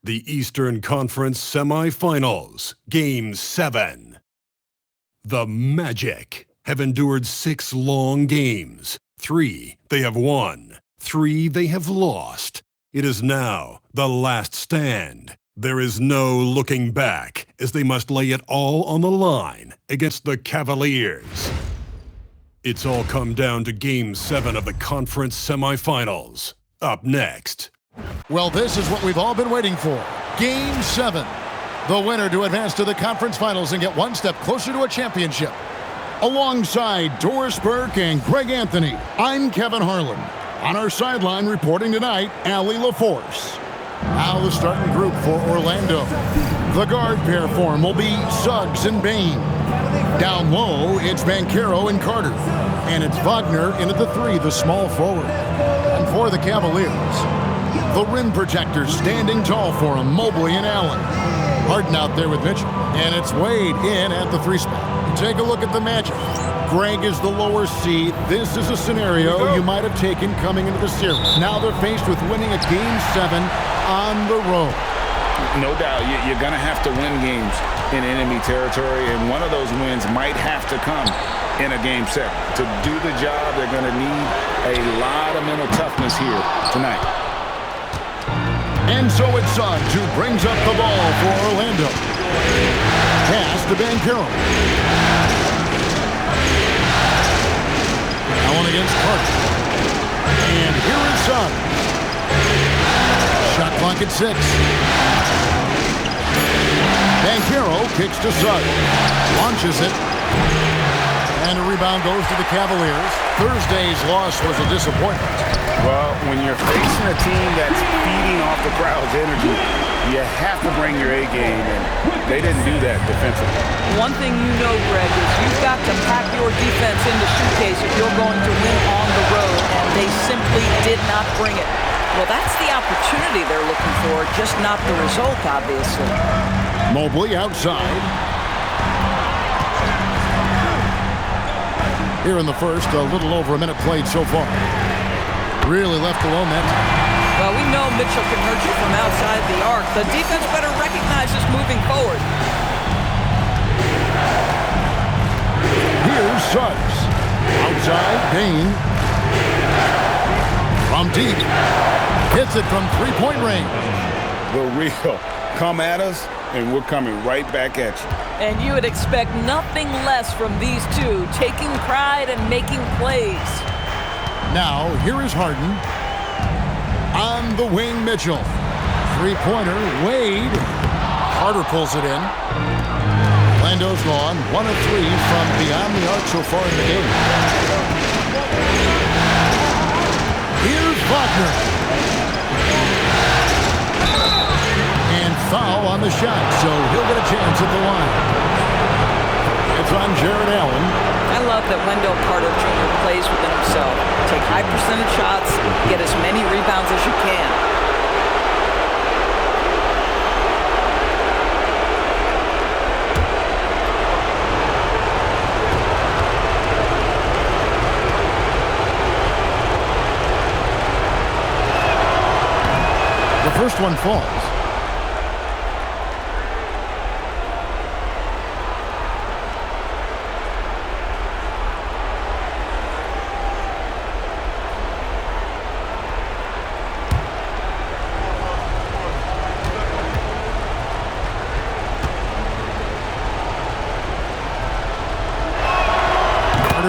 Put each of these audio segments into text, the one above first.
The Eastern Conference Semifinals, Game 7. The Magic have endured 6 long games. 3 they have won, 3 they have lost. It is now the last stand. There is no looking back as they must lay it all on the line against the Cavaliers. It's all come down to Game 7 of the conference semifinals. Up next. Well, this is what we've all been waiting for. Game 7. The winner to advance to the conference finals and get one step closer to a championship. Alongside Doris Burke and Greg Anthony, I'm Kevin Harlan. On our sideline reporting tonight, Allie LaForce. Now the starting group for Orlando. The guard pair form will be Suggs and Bain. Down low, it's Banchero and Carter. And it's Wagner in at the 3, the small forward. And for the Cavaliers, the rim projectors standing tall for him, Mobley and Allen. Harden out there with Mitchell. And it's Wade in at the 3 spot. Take a look at the Magic. Greg is the lower seed. This is a scenario you might have taken coming into the series. Now they're faced with winning a Game 7 on the road. No doubt, you're going to have to win games in enemy territory, and one of those wins might have to come in a Game 7. To do the job, they're going to need a lot of mental toughness here tonight. And so it's Suggs who brings up the ball for Orlando. Pass to Banchero. Allen against Carter. And here is Suggs. Shot clock at 6. Banchero kicks to Suggs. Launches it. And a rebound goes to the Cavaliers. Thursday's loss was a disappointment. Well, when you're facing a team that's feeding off the crowd's energy, you have to bring your A game, and they didn't do that defensively. One thing you know, Greg, is you've got to pack your defense in the suitcase if you're going to win on the road, and they simply did not bring it. Well, that's the opportunity they're looking for, just not the result, obviously. Mobley outside. Here in the first, a little over a minute played so far. Really left alone that time. Well, we know Mitchell can hurt you from outside the arc. The defense better recognize this moving forward. Here's Suggs. Outside, Bain. From deep. Hits it from 3-point range. The real come at us, and we're coming right back at you. And you would expect nothing less from these two, taking pride and making plays. Now, here is Harden. On the wing, Mitchell. 3-pointer, Wade. Carter pulls it in. Orlando's gone 1 of 3 from beyond the arc so far in the game. Here's Wagner. And foul on the shot, so he'll get a chance at the line. It's on Jared Allen. I love that Wendell Carter Jr. plays within himself. Take high percentage shots, get as many rebounds as you can. The first one falls.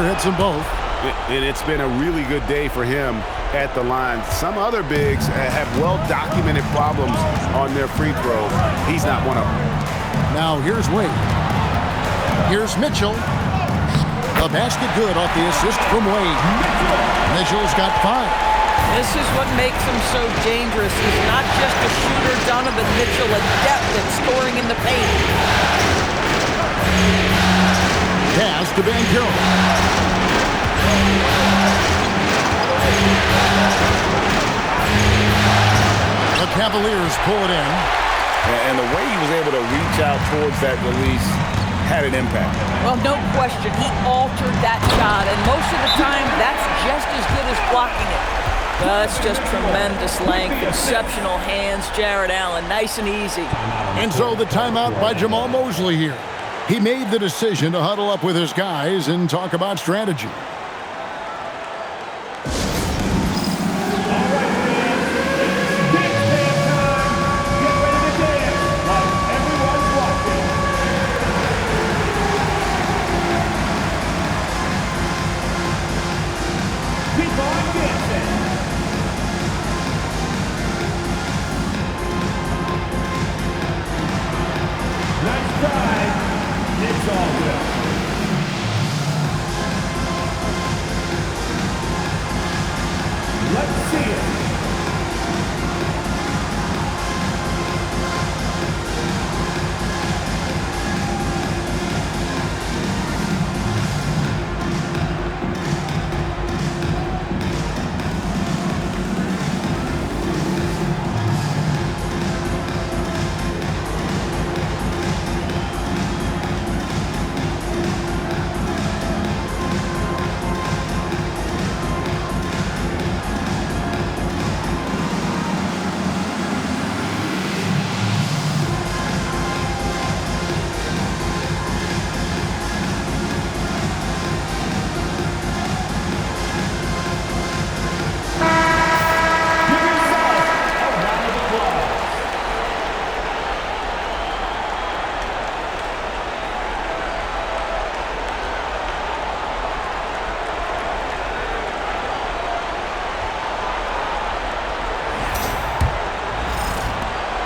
Hits them both. It's been a really good day for him at the line. Some other bigs have well-documented problems on their free throws. He's not one of them. Now here's Wade. Here's Mitchell. The basket good off the assist from Wade. Mitchell's got 5. This is what makes him so dangerous. He's not just a shooter, Donovan Mitchell, adept at scoring in the paint. Pass to Banchero. The Cavaliers pull it in. And the way he was able to reach out towards that release had an impact. Well, no question. He altered that shot, and most of the time, that's just as good as blocking it. That's just tremendous length, exceptional hands, Jared Allen, nice and easy. And so the timeout by Jamal Mosley here. He made the decision to huddle up with his guys and talk about strategy.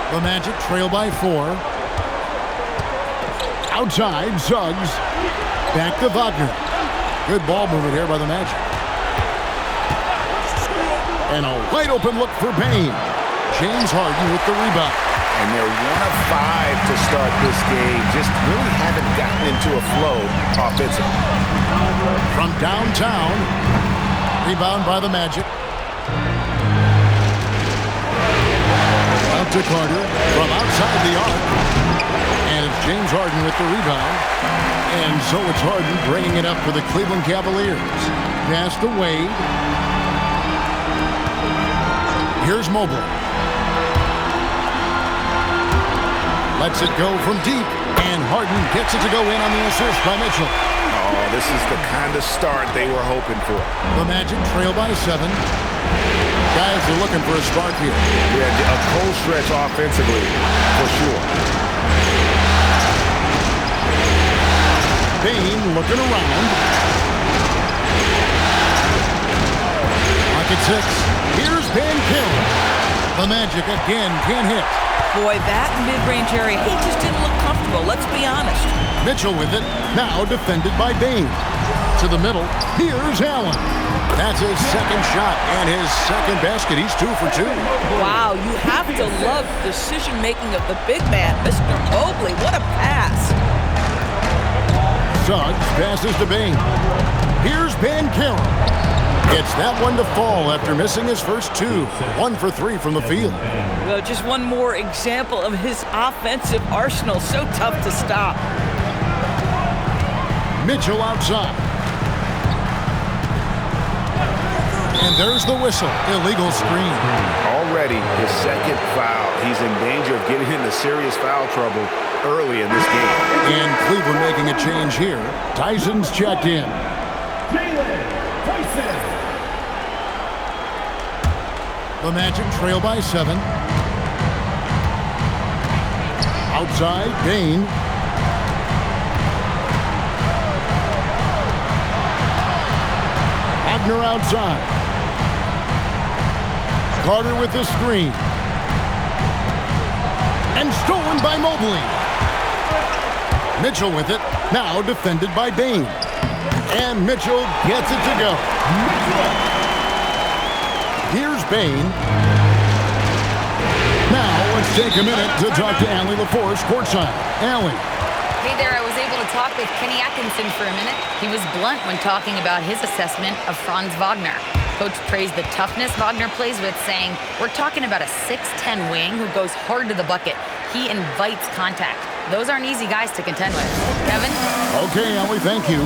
The Magic trail by 4. Outside, Suggs. Back to Wagner. Good ball movement here by the Magic. And a wide open look for Payne. James Harden with the rebound. And they're 1 of 5 to start this game. Just really haven't gotten into a flow offensively. From downtown. Rebound by the Magic. Out to Carter from outside the arc. And it's James Harden with the rebound. And so it's Harden bringing it up for the Cleveland Cavaliers. Pass to Wade. Here's Mobley. Lets it go from deep. And Harden gets it to go in on the assist by Mitchell. Oh, this is the kind of start they were hoping for. The Magic trail by 7. Guys are looking for a spark here. Yeah, a cold stretch offensively, for sure. Payne looking around. Pocket 6. Here's Van Killen. The Magic again can't hit. Boy, that mid-range area, he just didn't look comfortable, let's be honest. Mitchell with it, now defended by Bain. To the middle, here's Allen. That's his second shot and his second basket. He's 2 for 2. Wow, you have to love the decision-making of the big man, Mr. Mobley. What a pass. Suggs passes to Bain. Here's Van Killen. Gets that one to fall after missing his first 2. 1 for 3 from the field. Well, just one more example of his offensive arsenal. So tough to stop. Mitchell outside. And there's the whistle. Illegal screen. Already his second foul. He's in danger of getting into serious foul trouble early in this game. And Cleveland making a change here. Tyson's checked in. The Magic trail by 7. Outside, Bain. Wagner outside. Carter with the screen. And stolen by Mobley. Mitchell with it. Now defended by Bain. And Mitchell gets it to go. Here's Bain. Now let's take a minute to talk to Allie LaForce courtside. Allie. Hey there, I was able to talk with Kenny Atkinson for a minute. He was blunt when talking about his assessment of Franz Wagner. Coach praised the toughness Wagner plays with, saying, "We're talking about a 6'10" wing who goes hard to the bucket. He invites contact. Those aren't easy guys to contend with." Kevin? Okay, Allie, thank you.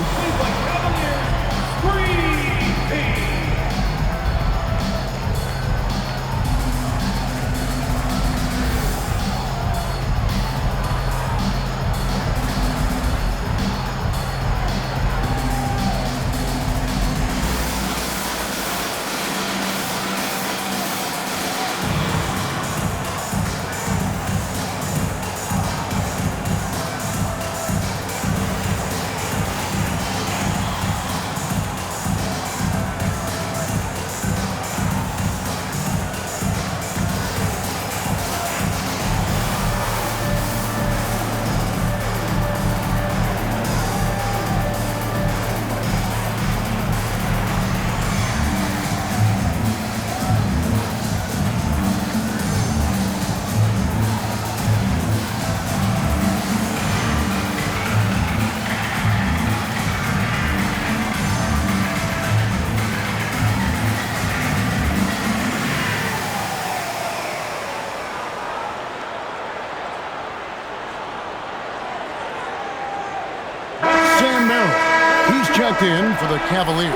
checked in for the Cavaliers.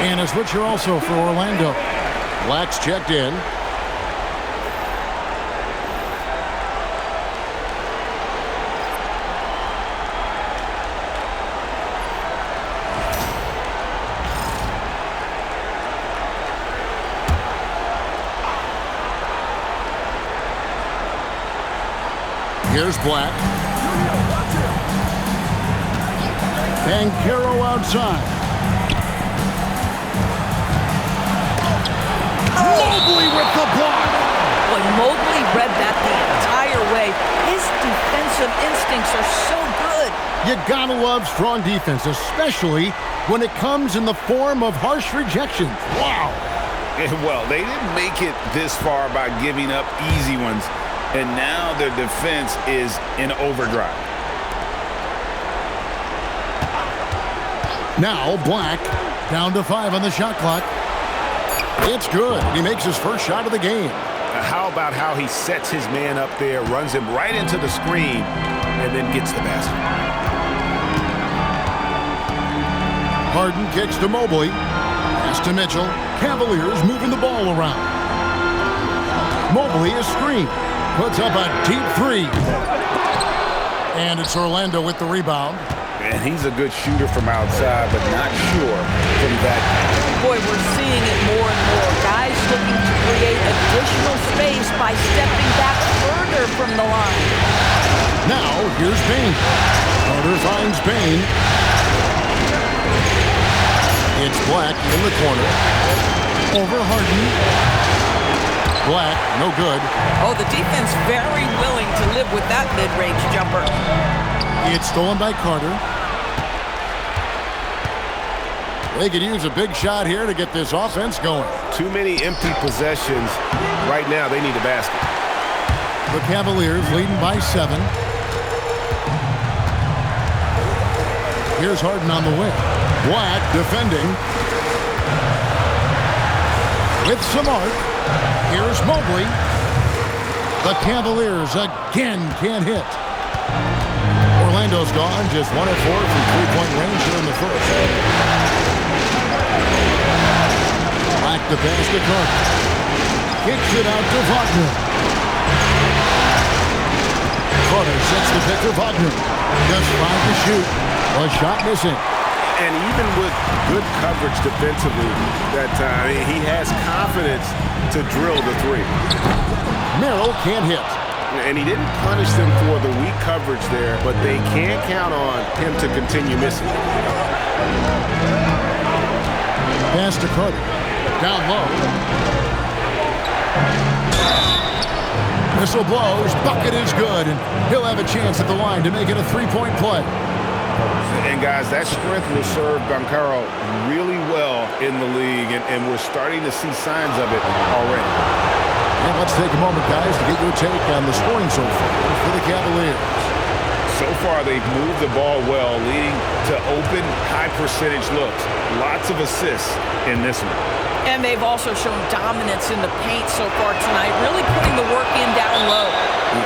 And a switcher also for Orlando. Black's checked in. Here's Black. And Caro outside. Mobley with the block. Boy, Mobley read that the entire way. His defensive instincts are so good. You gotta love strong defense, especially when it comes in the form of harsh rejections. Wow. Well, they didn't make it this far by giving up easy ones. And now their defense is in overdrive. Now Black down to 5 on the shot clock. It's good. He makes his first shot of the game. How about how he sets his man up there, runs him right into the screen, and then gets the basket. Harden kicks to Mobley. Pass to Mitchell. Cavaliers moving the ball around. Mobley is screened. Puts up a deep three. And it's Orlando with the rebound. And he's a good shooter from outside, but not sure from that. Boy, we're seeing it more and more. Guys looking to create additional space by stepping back further from the line. Now, here's Bain. Carter finds Bain. It's Black in the corner. Over Harden. Black, no good. Oh, the defense very willing to live with that mid-range jumper. It's stolen by Carter. They could use a big shot here to get this offense going. Too many empty possessions. Right now, they need a basket. The Cavaliers leading by 7. Here's Harden on the wing. Black defending. With some arc. Here's Mobley. The Cavaliers again can't hit. Orlando's gone, just 1 of 4 from three-point range here in the first. Black to pass to Carter. Kicks it out to Wagner. Carter sets the pick for Wagner. Just 5 to shoot. A shot missing. And even with good coverage defensively that time, he has confidence to drill the three. Merrill can't hit. And he didn't punish them for the weak coverage there, but they can't count on him to continue missing. Pass to Carter. Down low. Whistle blows. Bucket is good. And he'll have a chance at the line to make it a three-point play. And guys, that strength will serve Bancaro really well in the league, and we're starting to see signs of it already. And let's take a moment, guys, to get your take on the scoring so far for the Cavaliers. So far, they've moved the ball well, leading to open, high-percentage looks. Lots of assists in this one. And they've also shown dominance in the paint so far tonight, really putting the work in down low.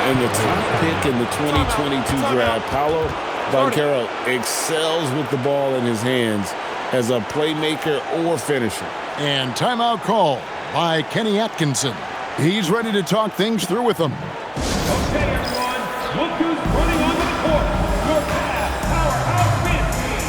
And the top pick in the 2022 draft, Paolo Banchero excels with the ball in his hands as a playmaker or finisher. And timeout call by Kenny Atkinson. He's ready to talk things through with them. Okay, everyone, look who's running onto the court. Your Cavs powerhouse win team.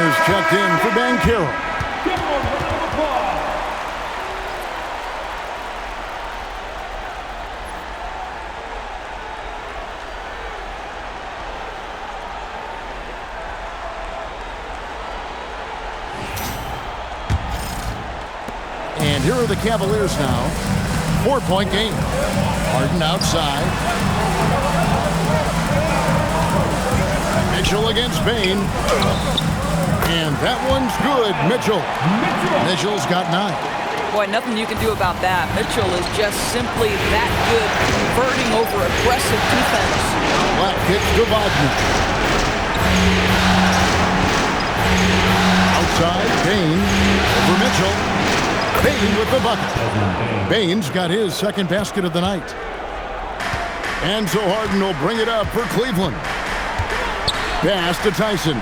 Shooters checked in for Banchero. Give him a round of applause. And here are the Cavaliers now. 4-point game. Harden outside. Mitchell against Bane. And that one's good. Mitchell's got 9. Boy, nothing you can do about that. Mitchell is just simply that good, converting over aggressive defense. Well, hits to Wagner. Outside, Bane over Mitchell. Bane with the bucket. Bane's got his second basket of the night. And so Harden will bring it up for Cleveland. Pass to Tyson.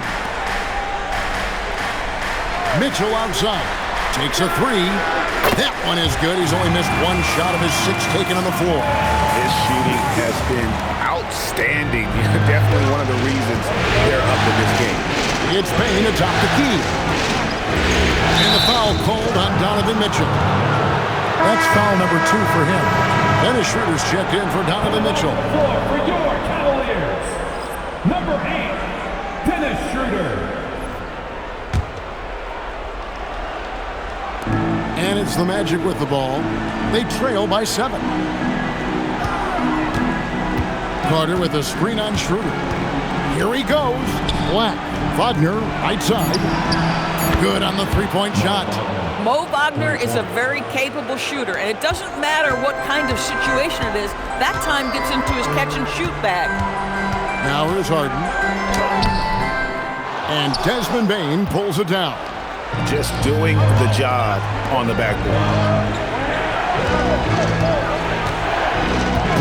Mitchell outside. Takes a 3. That one is good. He's only missed one shot of his 6 taken on the floor. His shooting has been outstanding. Definitely one of the reasons they're up in this game. It's Bane atop the key. And the foul called on Donovan Mitchell. That's foul number 2 for him. Then his shooters checked in for Donovan Mitchell. For your Cavaliers, number 8, Dennis Schroeder. And it's the Magic with the ball. They trail by 7. Carter with a screen on Schroeder. Here he goes. Black. Wagner, right side. Good on the 3-point shot. Mo Wagner is a very capable shooter, and it doesn't matter what kind of situation it is. That time gets into his catch-and-shoot bag. Now here's Harden. And Desmond Bane pulls it down. Just doing the job on the backboard.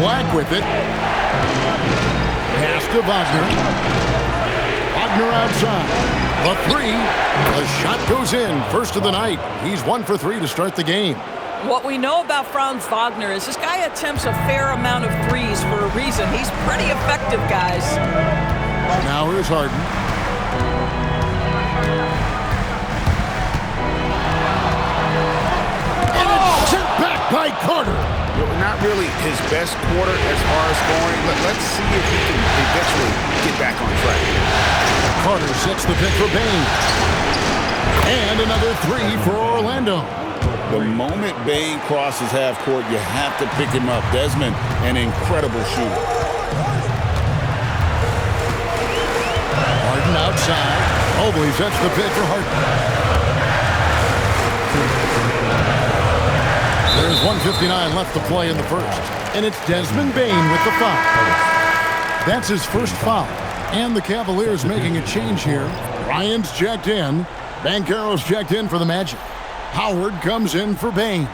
Black with it. Pass to Wagner. Wagner outside. The 3. The shot goes in. First of the night. He's 1 for 3 to start the game. What we know about Franz Wagner is this guy attempts a fair amount of threes for a reason. He's pretty effective, guys. Now here's Harden. And it's sent back by Carter. Not really his best quarter as far as scoring. Let's see if he can eventually get back on track. Carter sets the pick for Bane. And another 3 for Orlando. The moment Bane crosses half court, you have to pick him up. Desmond, an incredible shooter. Harden outside. Mobley sets the pick for Harden. There's 1:59 left to play in the first. And it's Desmond Bane with the foul. That's his first foul. And the Cavaliers making a change here. Ryan's checked in. Banchero's checked in for the Magic. Howard comes in for Bane.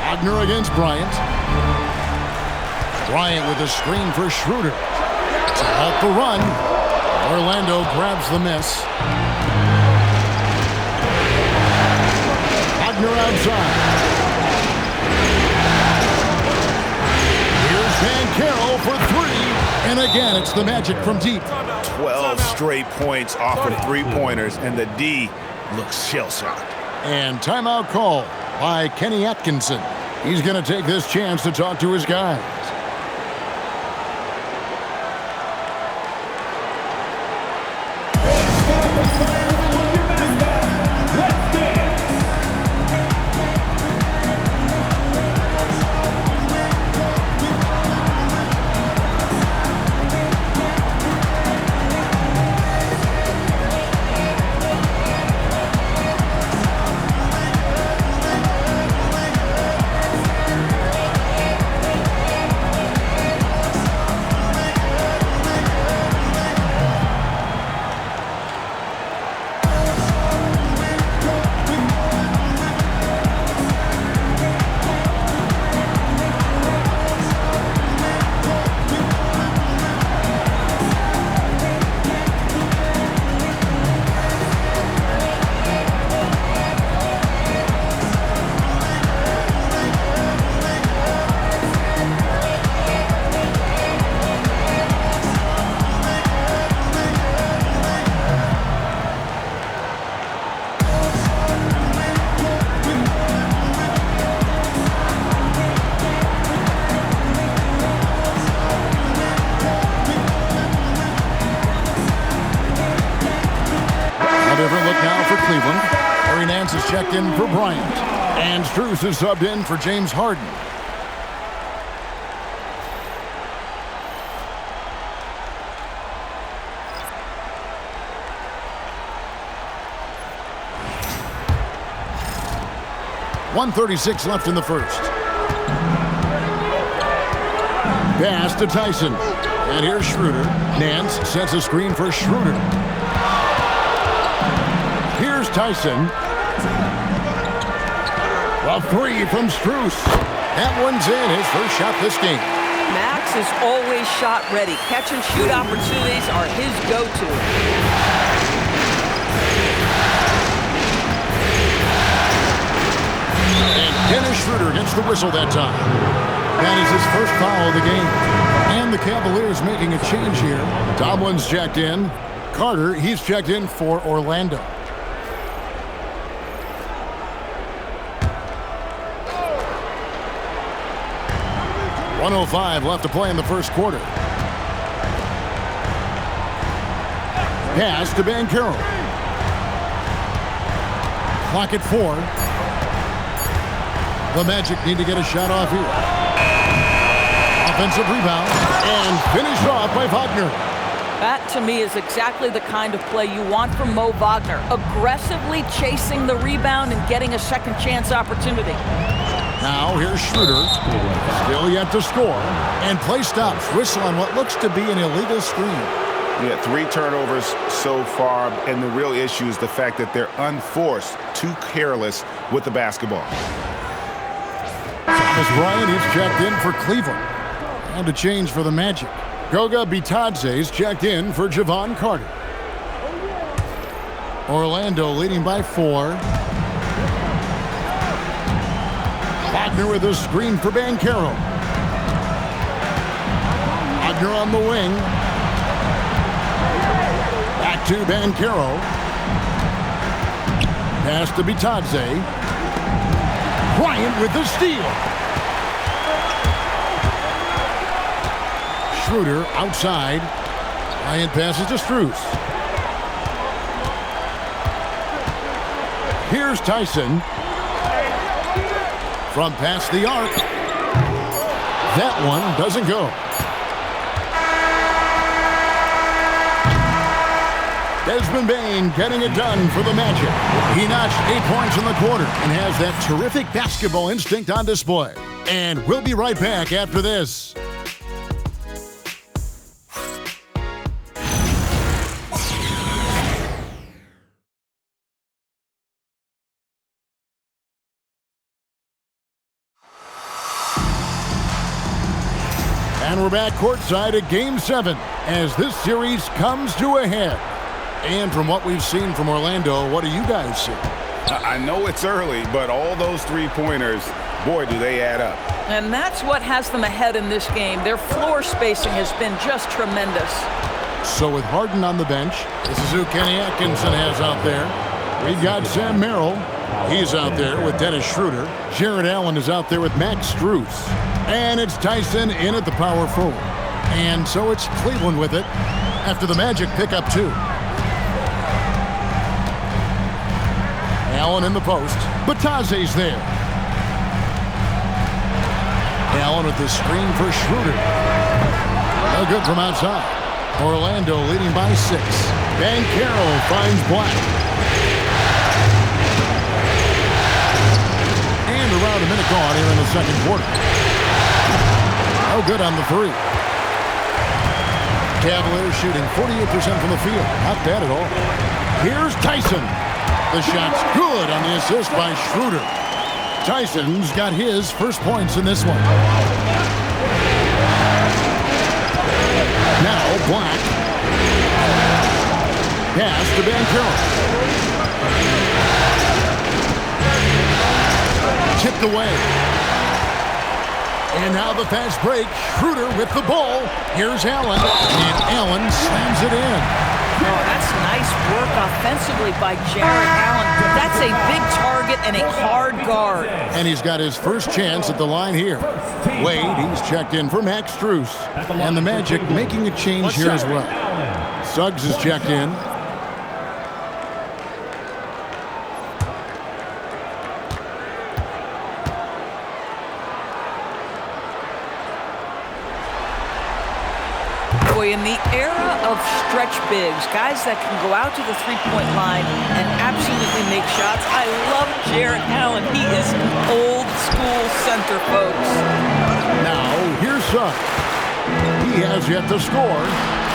Wagner against Bryant. Bryant with a screen for Schroeder. To halt the run. Orlando grabs the miss. Wagner outside. Here's Banchero for 3. And again, it's the Magic from deep. 12 straight points off of 3-pointers, and the D looks shell-shocked. And timeout call by Kenny Atkinson. He's going to take this chance to talk to his guys. checked in for Bryant. And Strus is subbed in for James Harden. .136 left in the first. Pass to Tyson. And here's Schroeder. Nance sets a screen for Schroeder. Here's Tyson. A three from Strus. That one's in. His first shot this game. Max is always shot ready. Catch and shoot opportunities are his go-to. And Dennis Schroeder gets the whistle that time. That is his first foul of the game. And the Cavaliers making a change here. Tomlin's checked in. Carter, he's checked in for Orlando. .105 left to play in the first quarter. Pass to Banchero. Clock at 4. The Magic need to get a shot off here. Offensive rebound and finished off by Wagner. That, to me, is exactly the kind of play you want from Mo Wagner. Aggressively chasing the rebound and getting a second chance opportunity. Now here's Schroeder. Still yet to score. And play stops. Whistle on what looks to be an illegal screen. Yeah, 3 turnovers so far, and the real issue is the fact that they're unforced, too careless with the basketball. Thomas Bryant is checked in for Cleveland. And a change for the Magic. Goga Bitadze is checked in for Javon Carter. Orlando leading by 4. Wagner with a screen for Banchero. Wagner on the wing. Back to Banchero. Pass to Bitadze. Bryant with the steal. Schroeder outside. Bryant passes to Strus. Here's Tyson. From past the arc. That one doesn't go. Desmond Bane getting it done for the Magic. He notched 8 points in the quarter and has that terrific basketball instinct on display. And we'll be right back after this. And we're back courtside at Game 7 as this series comes to a head. And from what we've seen from Orlando, what do you guys see? I know it's early, but all those 3-pointers, boy, do they add up. And that's what has them ahead in this game. Their floor spacing has been just tremendous. So with Harden on the bench, this is who Kenny Atkinson has out there. We've got Sam Merrill. He's out there with Dennis Schroeder. Jared Allen is out there with Max Strus. And it's Tyson in at the power forward. And so it's Cleveland with it after the Magic pick up 2. Allen in the post. Bitadze's there. Allen with the screen for Schroeder. No good from outside. Orlando leading by 6. Banchero finds Black. And around a minute gone here in the second quarter. No good on the 3. Cavaliers shooting 48% from the field. Not bad at all. Here's Tyson. The shot's good on the assist by Schroeder. Tyson's got his first points in this one. Now Black. Pass to Banchero. Tipped away. And now the fast break. Schroeder with the ball. Here's Allen. And Allen slams it in. Oh, that's nice work offensively by Jared Allen. That's a big target and a hard guard. And he's got his first chance at the line here. Wade, he's checked in for Max Strus. And the Magic making a change here as well. Suggs is checked in. boy, in the era of stretch bigs, guys that can go out to the three-point line and absolutely make shots, I love Jarrett Allen. He is an old-school center, folks. Now, here's Suggs. He has yet to score.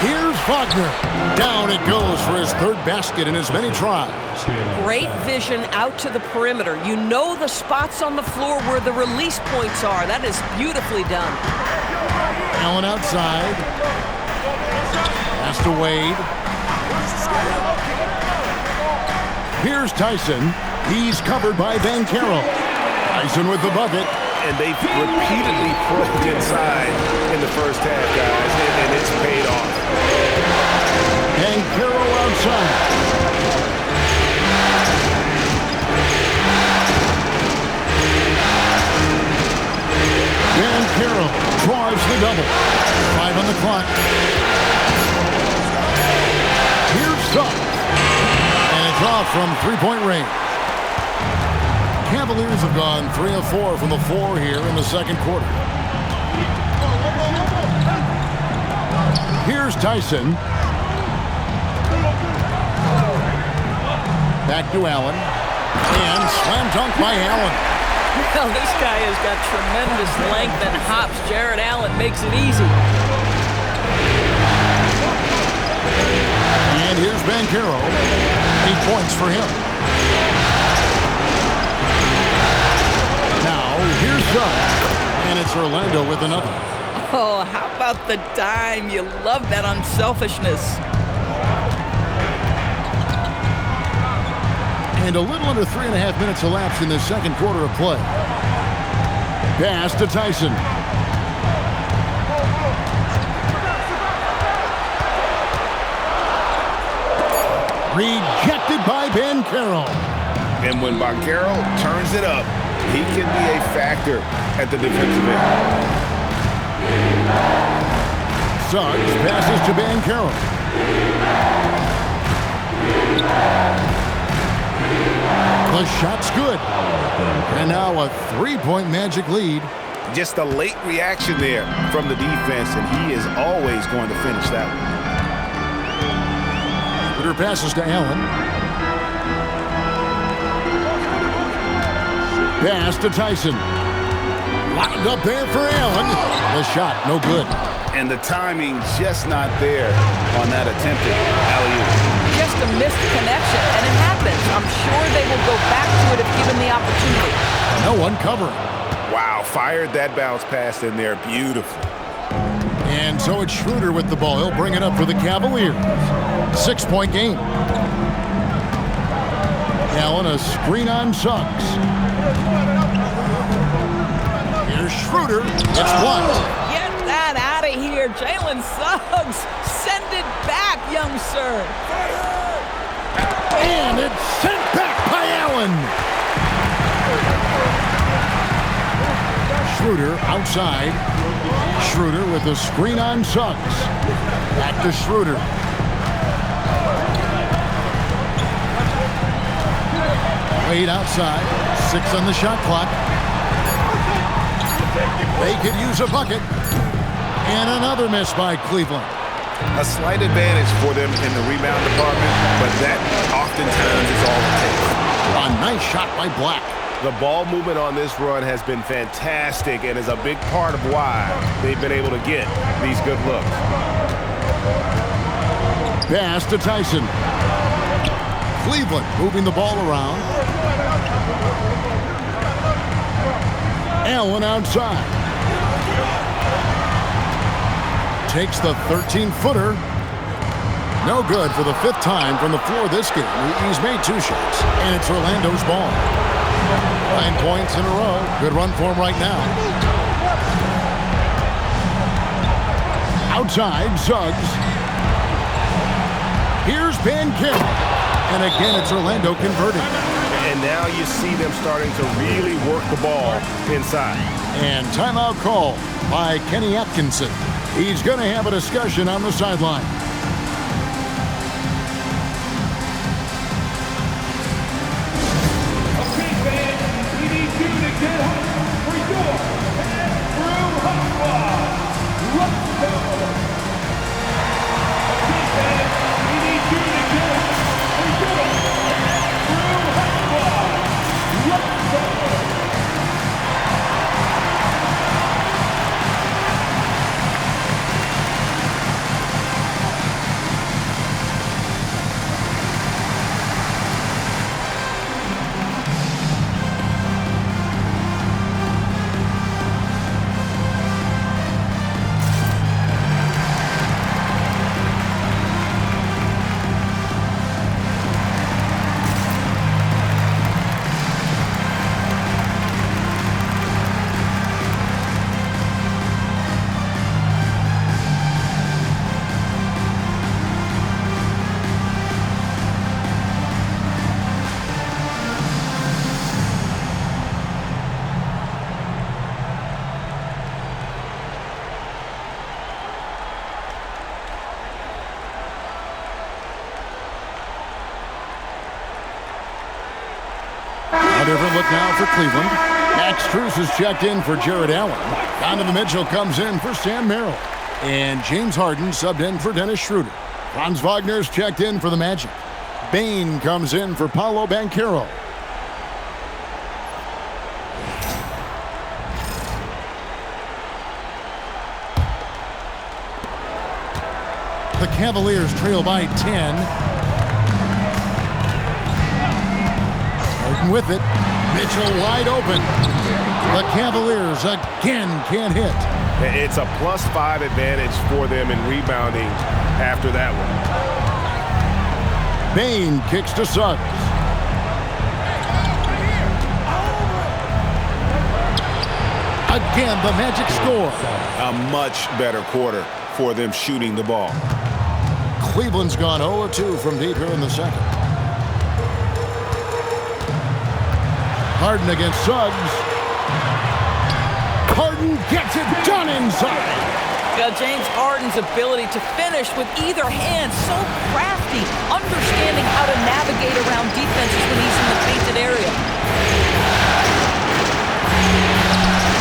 Here's Wagner. Down it goes for his third basket in as many tries. Great vision out to the perimeter. You know the spots on the floor where the release points are. That is beautifully done. Allen outside. Pass to Wade. Here's Tyson. He's covered by Banchero. Tyson with the bucket. And they've repeatedly probed inside in the first half, guys, and it's paid off. Banchero outside. Banchero draws the double. 5 on the clock. Here's Suggs. And it's off from three-point range. Cavaliers have gone 3 of 4 from the floor here in the second quarter. Here's Tyson. Back to Allen. And slam dunk by Allen. Well, this guy has got tremendous length and hops. Jarrett Allen makes it easy. And here's Banchero. 8 points for him. Now, here's Suggs. And it's Orlando with another. Oh, how about the dime? You love that unselfishness. And a little under 3.5 minutes elapsed in the second quarter of play. Pass to Tyson. Rejected by Banchero. And when Banchero turns it up, he can be a factor at the defensive end. Suggs passes to Banchero. The shot's good. And now a three-point Magic lead. Just a late reaction there from the defense, and he is always going to finish that one. Shooter passes to Allen. Pass to Tyson. Lined up there for Allen. The shot, no good. And the timing just not there on that attempted alley-oop. Just a missed connection, and it happens. I'm sure they will go back to it if given the opportunity. No one covering. Wow, fired that bounce pass in there beautifully. And so it's Schroeder with the ball. He'll bring it up for the Cavaliers. 6-point game. Allen, a screen on Suggs. Here's Schroeder. It's blocked. Get that out of here, Jalen Suggs. Send it back, young sir. And it's sent back by Allen. Schroeder outside. Schroeder with a screen on Suggs. Back to Schroeder. Wade outside. 6 on the shot clock. They could use a bucket. And another miss by Cleveland. A slight advantage for them in the rebound department, but that oftentimes is all it takes. A nice shot by Black. The ball movement on this run has been fantastic and is a big part of why they've been able to get these good looks. Pass to Tyson. Cleveland moving the ball around. Allen outside. Takes the 13-footer. No good for the 5th time from the floor this game. He's made 2 shots, and it's Orlando's ball. 9 points in a row. Good run for him right now. Outside, Suggs. Here's Banchero. And again, it's Orlando converting. And now you see them starting to really work the ball inside. And timeout call by Kenny Atkinson. He's going to have a discussion on the sideline. Okay, fans, we need you to get hyped for your head through hot squad. Let's go. A different look now for Cleveland. Max Strus is checked in for Jared Allen. Donovan Mitchell comes in for Sam Merrill. And James Harden subbed in for Dennis Schroeder. Franz Wagner's checked in for the Magic. Bane comes in for Paolo Banchero. The Cavaliers trail by 10. Harden with it. Mitchell wide open. The Cavaliers again can't hit. It's a +5 advantage for them in rebounding after that one. Bane kicks to Suggs. Again, the Magic score. A much better quarter for them shooting the ball. Cleveland's gone 0-2 from deep here in the second. Harden against Suggs. Harden gets it done inside. James Harden's ability to finish with either hand, so crafty, understanding how to navigate around defenses when he's in the painted area.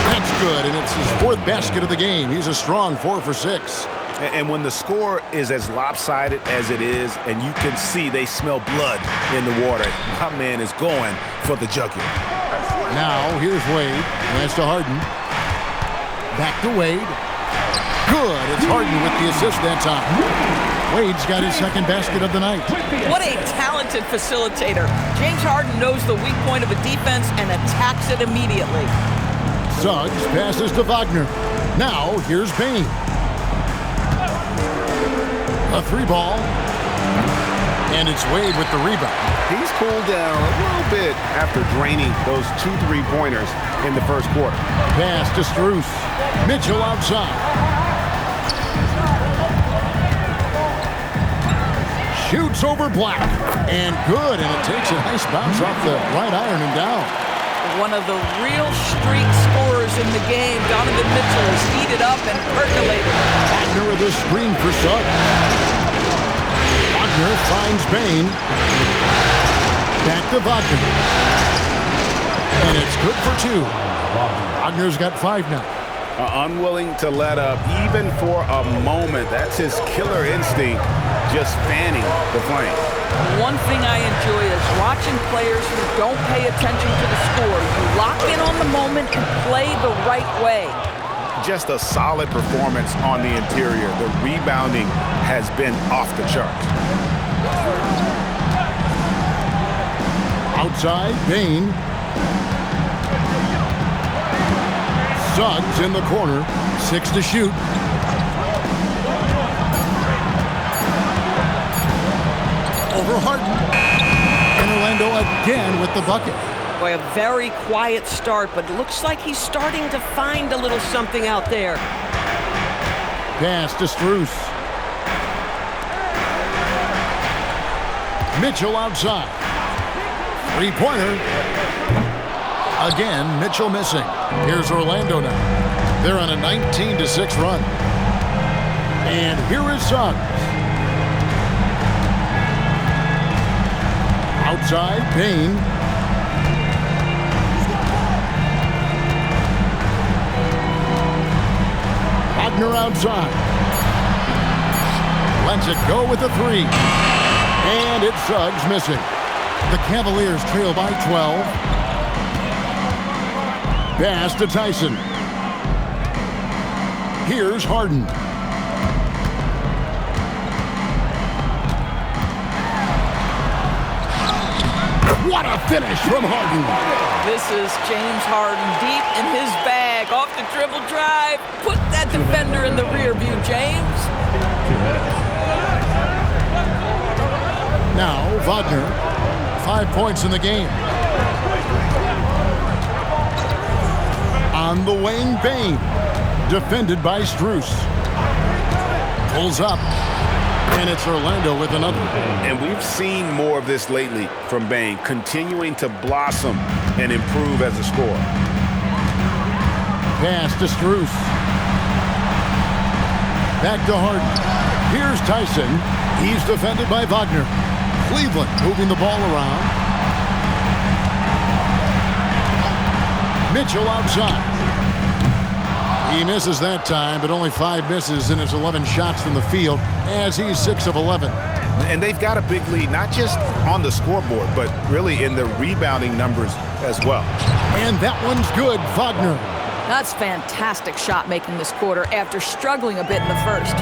That's good, and it's his 4th basket of the game. He's a strong 4 for 6. And when the score is as lopsided as it is, and you can see they smell blood in the water, my man is going for the jugular. Now, here's Wade. Pass to Harden. Back to Wade. Good. It's Harden with the assist that time. Wade's got his 2nd basket of the night. What a talented facilitator. James Harden knows the weak point of a defense and attacks it immediately. Suggs passes to Wagner. Now, here's Bane. A 3-ball. And it's Wade with the rebound. He's cooled down a little bit after draining those 2 3-pointers in the first quarter. Pass to Strus. Mitchell outside. Shoots over Black. And good. And it takes a nice bounce off the right iron and down. One of the real streak scorers in the game. Donovan Mitchell is heated up and percolated. Wagner with a screen for Suggs. Wagner finds Bane. Back to Wagner. And it's good for 2. Wagner's got 5 now. Unwilling to let up even for a moment. That's his killer instinct, just fanning the flame. One thing I enjoy is watching players who don't pay attention to the score. You lock in on the moment and play the right way. Just a solid performance on the interior. The rebounding has been off the charts. Outside, Bane. Suggs in the corner. 6 to shoot. Over Harden. And Orlando again with the bucket. Boy, a very quiet start, but it looks like he's starting to find a little something out there. Pass to Strus. Mitchell outside. 3-pointer. Again, Mitchell missing. Here's Orlando now. They're on a 19-6 run. And here is Suggs. Outside, Bane. Wagner outside. Lets it go with a 3. And it's Suggs missing. The Cavaliers trail by 12. Pass to Tyson. Here's Harden. What a finish from Harden. This is James Harden deep in his bag. Off the dribble drive. Put that defender in the rear view, James. Now Wagner. 5 points in the game. On the wing, Bain. Defended by Strus. Pulls up. And it's Orlando with another. And we've seen more of this lately from Bain, continuing to blossom and improve as a scorer. Pass to Strus. Back to Harden. Here's Tyson. He's defended by Wagner. Cleveland moving the ball around. Mitchell outside. He misses that time, but only 5 misses in his 11 shots from the field as he's 6 of 11. And they've got a big lead, not just on the scoreboard, but really in the rebounding numbers as well. And that one's good, Wagner. That's fantastic shot making this quarter after struggling a bit in the first.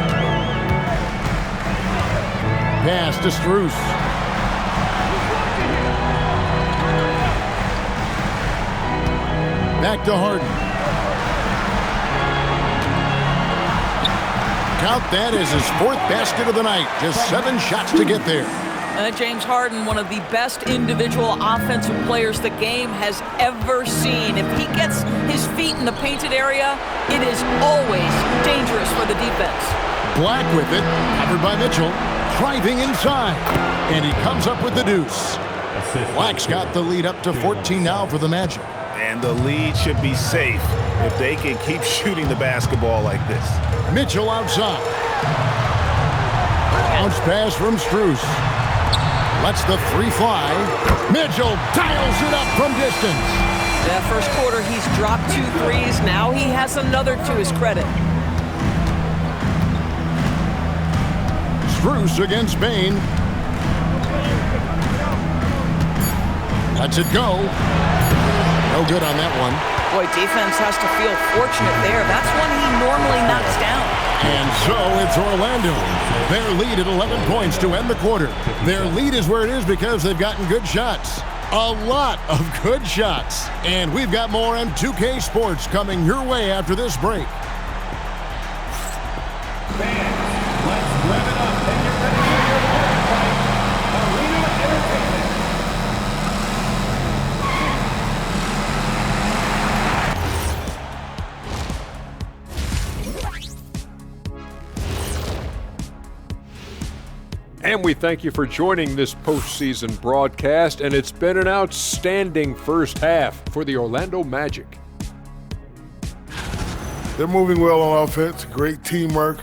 Pass to Strus. Back to Harden. Count that as his 4th basket of the night. Just 7 shots to get there. James Harden, one of the best individual offensive players the game has ever seen. If he gets his feet in the painted area, it is always dangerous for the defense. Black with it, covered by Mitchell, driving inside, and he comes up with the deuce. Black's got the lead up to 14 now for the Magic. And the lead should be safe if they can keep shooting the basketball like this. Mitchell outside. Bounce pass from Strus. Lets the 3 fly. Mitchell dials it up from distance. That first quarter, he's dropped 2 threes. Now he has another to his credit. Strus against Bain. Lets it go. No good on that one. Boy, defense has to feel fortunate there. That's one he normally knocks down. And so it's Orlando. Their lead at 11 points to end the quarter. Their lead is where it is because they've gotten good shots. A lot of good shots. And we've got more on 2K Sports coming your way after this break. Fans, let's rev it up and get ready for your ball fight. Arena Entertainment. And we thank you for joining this postseason broadcast, and it's been an outstanding first half for the Orlando Magic. They're moving well on offense, great teamwork.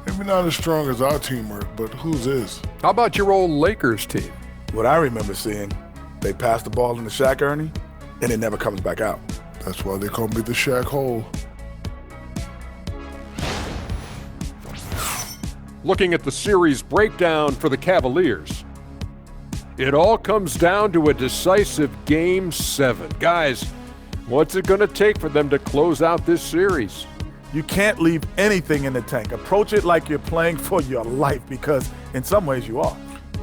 Maybe not as strong as our teamwork, but whose is? How about your old Lakers team? What I remember seeing, they pass the ball into Shaq, Ernie, and it never comes back out. That's why they call me the Shaq Hole. Looking at the series breakdown for the Cavaliers, it all comes down to a decisive Game 7. Guys, what's it going to take for them to close out this series? You can't leave anything in the tank. Approach it like you're playing for your life, because in some ways you are.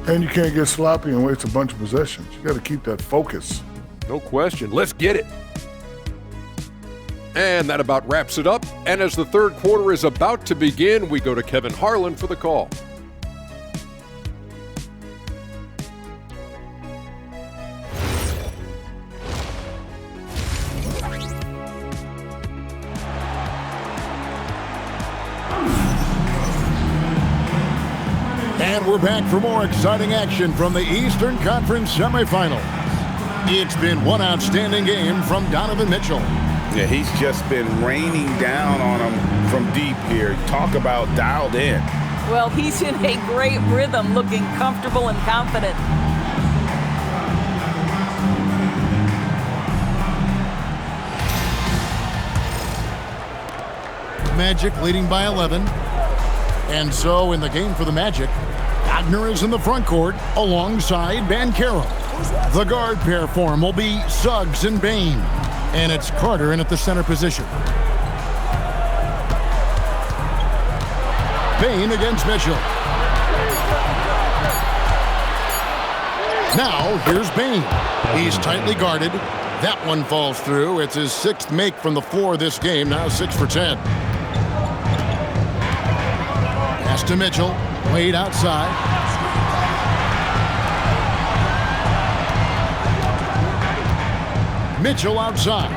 And you can't get sloppy and waste a bunch of possessions. You got to keep that focus. No question. Let's get it. And that about wraps it up. And as the third quarter is about to begin, we go to Kevin Harlan for the call. And we're back for more exciting action from the Eastern Conference semifinals. It's been one outstanding game from Donovan Mitchell. Yeah, he's just been raining down on them from deep here. Talk about dialed in. Well, he's in a great rhythm, looking comfortable and confident. Magic leading by 11. And so in the game for the Magic, Wagner is in the front court alongside Banchero. The guard pair for him will be Suggs and Bain. And it's Carter in at the center position. Bain against Mitchell. Now, here's Bain. He's tightly guarded. That one falls through. It's his 6th make from the floor this game. Now 6 for 10. Pass to Mitchell. Wade outside. Mitchell outside.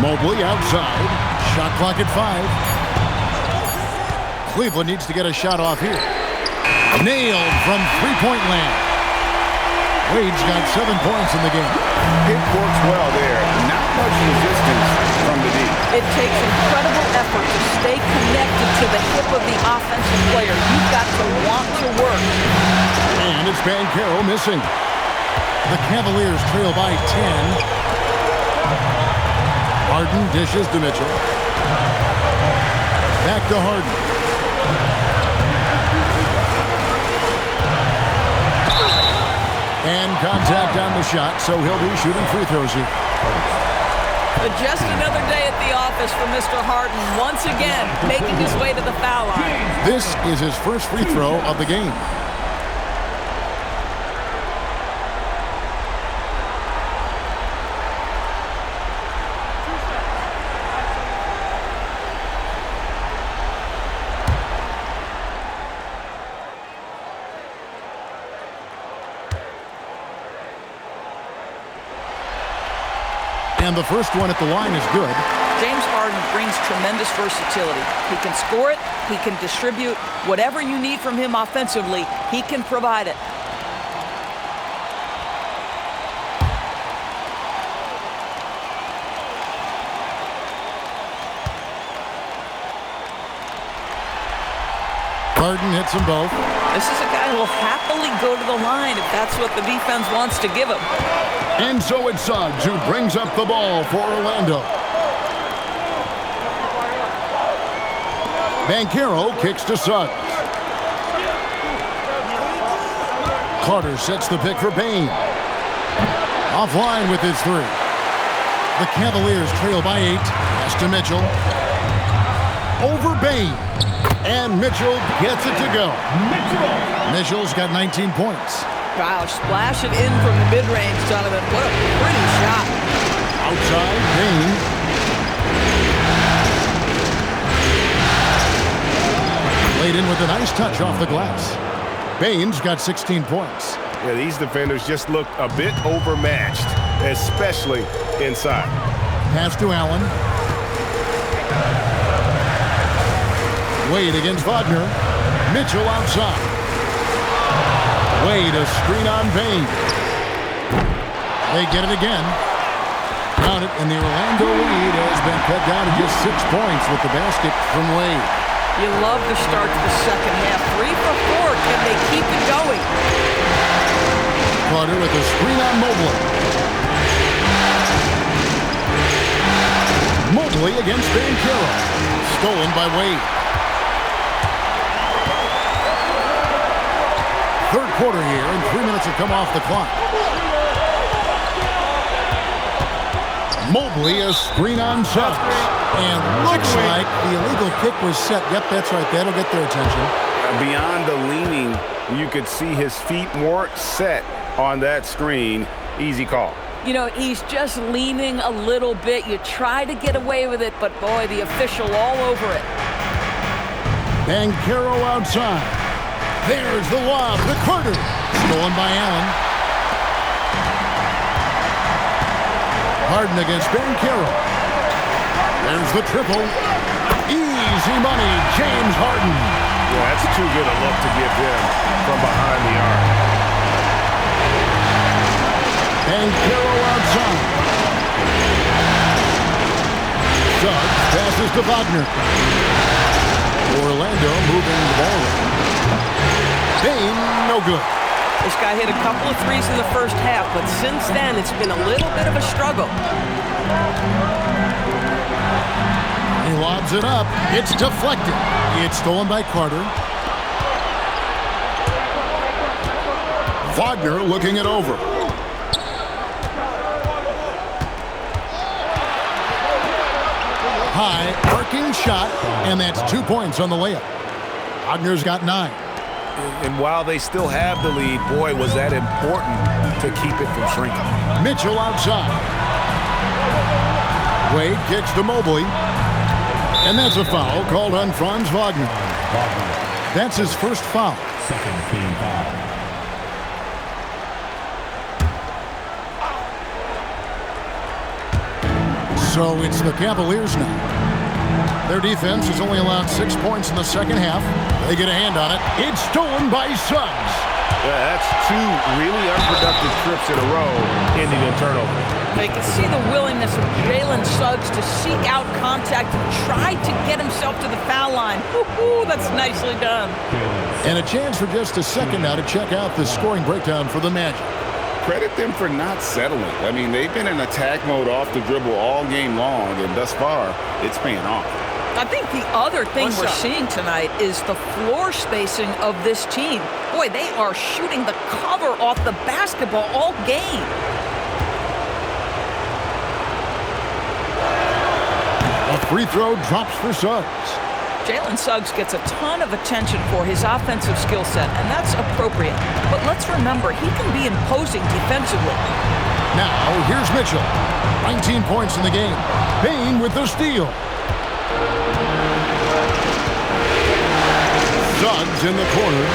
Mobley outside. Shot clock at 5. Cleveland needs to get a shot off here. Nailed from three-point land. Wade's got 7 points in the game. It works well there. Not much resistance from the deep. It takes incredible effort to stay connected to the hip of the offensive player. You've got to want to work. And it's Banchero missing. The Cavaliers trail by 10. Harden dishes to Mitchell. Back to Harden. And contact on the shot, so he'll be shooting free throws here. But just another day at the office for Mr. Harden. Once again, making his way to the foul line. This is his first free throw of the game. And the first one at the line is good. James Harden brings tremendous versatility. He can score it, he can distribute. Whatever you need from him offensively, he can provide it. Harden hits them both. This is a guy who will happily go to the line if that's what the defense wants to give him. And so it's Suggs who brings up the ball for Orlando. Banchero kicks to Suggs. Carter sets the pick for Bain. Offline with his 3. The Cavaliers trail by 8. Pass to Mitchell. Over Bain. And Mitchell gets it to go. Mitchell's got 19 points. Wow, splash it in from the mid-range, Donovan. What a pretty shot. Outside, Bain. Laid in with a nice touch off the glass. Bain's got 16 points. Yeah, these defenders just look a bit overmatched, especially inside. Pass to Allen. Wade against Wagner. Mitchell outside. Wade a screen on Bain. They get it again. Count it, and the Orlando lead has been cut down to just 6 points with the basket from Wade. You love the start to the second half. 3 for 4. Can they keep it going? Carter with a screen on Mobley. Mobley against Banchero. Stolen by Wade. Third quarter here, and 3 minutes have come off the clock. Mobley a screen on Suggs. And looks like the illegal kick was set. Yep, that's right. That'll get their attention. Beyond the leaning, you could see his feet weren't set on that screen. Easy call. You know, he's just leaning a little bit. You try to get away with it, but boy, the official all over it. Banchero outside. There's the lob to Carter. Stolen by Allen. Harden against Banchero. There's the triple. Easy money, James Harden. Yeah, that's too good a look to give him from behind the arc. Banchero outside. Suggs passes to Wagner. Orlando moving the ball around. Bain, no good. This guy hit a couple of threes in the first half, but since then, it's been a little bit of a struggle. He lobs it up. It's deflected. It's stolen by Carter. Wagner looking it over. looking shot, and that's 2 points on the layup. Wagner's got 9. And while they still have the lead, boy, was that important to keep it from shrinking. Mitchell outside. Wade kicks to Mobley. And that's a foul called on Franz Wagner. That's his first foul. Second team foul. So it's the Cavaliers now. Their defense has only allowed 6 points in the second half. They get a hand on it. It's stolen by Suggs. Yeah, that's 2 really unproductive trips in a row ending in turnover. They can see the willingness of Jalen Suggs to seek out contact and try to get himself to the foul line. Woo-hoo, that's nicely done. And a chance for just a second now to check out the scoring breakdown for the Magic. Credit them for not settling. I mean, they've been in attack mode off the dribble all game long, and thus far, it's paying off. I think the other thing we're seeing tonight is the floor spacing of this team. Boy, they are shooting the cover off the basketball all game. A free throw drops for Suggs. Jalen Suggs gets a ton of attention for his offensive skill set, and that's appropriate. But let's remember, he can be imposing defensively. Now, here's Mitchell. 19 points in the game. Payne with the steal. Suggs in the corner.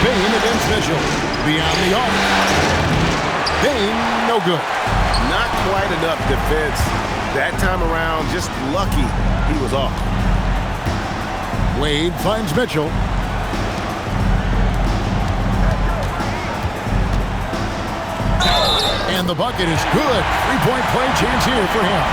Payne against Mitchell. Beyond the arc. Payne, no good. Not quite enough defense. That time around, just lucky he was off. Wade finds Mitchell. And the bucket is good. 3-point play chance here for him.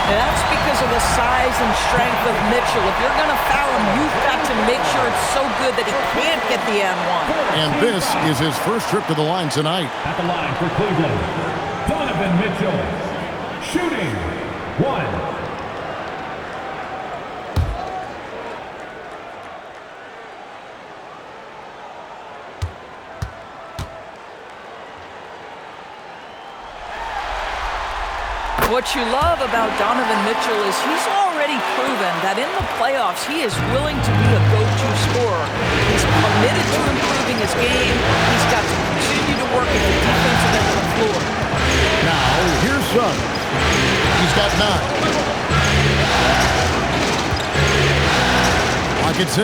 And that's because of the size and strength of Mitchell. If you're going to foul him, you've got to make sure it's so good that he can't get the and-one. And this is his first trip to the line tonight. At the line for Cleveland, Donovan Mitchell. Shooting 1. What you love about Donovan Mitchell is he's already proven that in the playoffs he is willing to be a go-to scorer. He's committed to improving his game. He's got to continue to work at the defensive end of the floor. Now, here's Suggs. He's got 9. Lock at 6.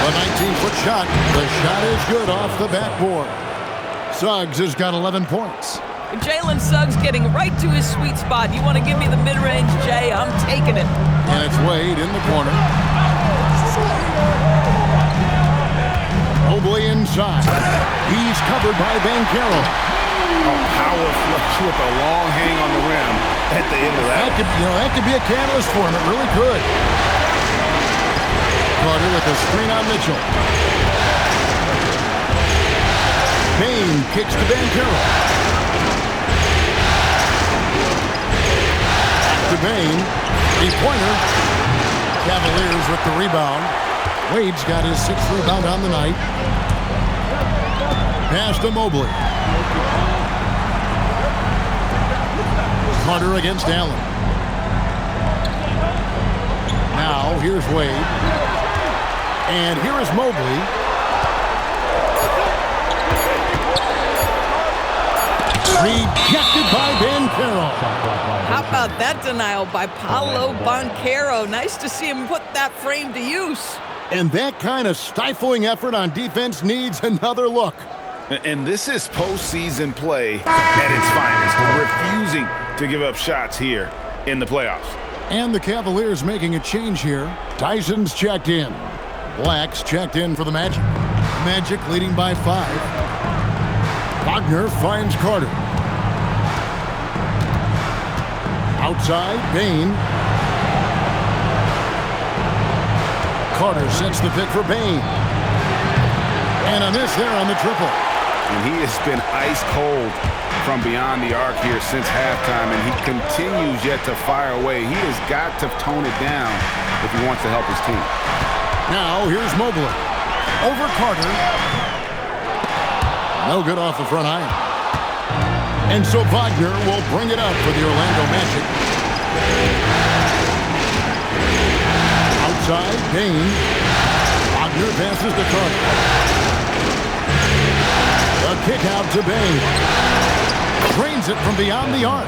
The 19-foot shot. The shot is good off the backboard. Suggs has got 11 points. Jalen Suggs getting right to his sweet spot. You want to give me the mid-range, Jay? I'm taking it. And it's Wade in the corner. Mobley inside. He's covered by Banchero. A power flush with a long hang on the rim at the end of that. That could be a catalyst for him. It really could. Carter with a screen on Mitchell. Payne kicks to Banchero. To Payne. 3-pointer. Cavaliers with the rebound. Wade's got his 6th rebound on the night. Pass to Mobley. Carter against Allen. Now, here's Wade. And here is Mobley. Rejected by Banchero. How about that denial by Paolo Banchero? Nice to see him put that frame to use. And that kind of stifling effort on defense needs another look. And this is postseason play at its finest, refusing to give up shots here in the playoffs. And the Cavaliers making a change here. Tyson's checked in. Black's checked in for the Magic. Magic leading by 5. Wagner finds Carter. Outside, Payne. Carter sets the pick for Payne. And a miss there on the triple. And he has been ice cold from beyond the arc here since halftime, and he continues yet to fire away. He has got to tone it down if he wants to help his team. Now, here's Mobley. Over Carter. No good off the front iron. And so Wagner will bring it up for the Orlando Magic. Outside, Bain. Wagner passes to Carter. A kick out to Bain. Drains it from beyond the arc.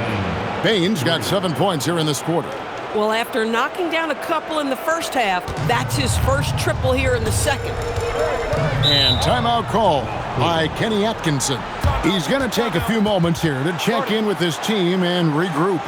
Bain's got 7 points here in this quarter. Well, after knocking down a couple in the first half, that's his first triple here in the second. And timeout call by Kenny Atkinson. He's going to take a few moments here to check in with his team and regroup.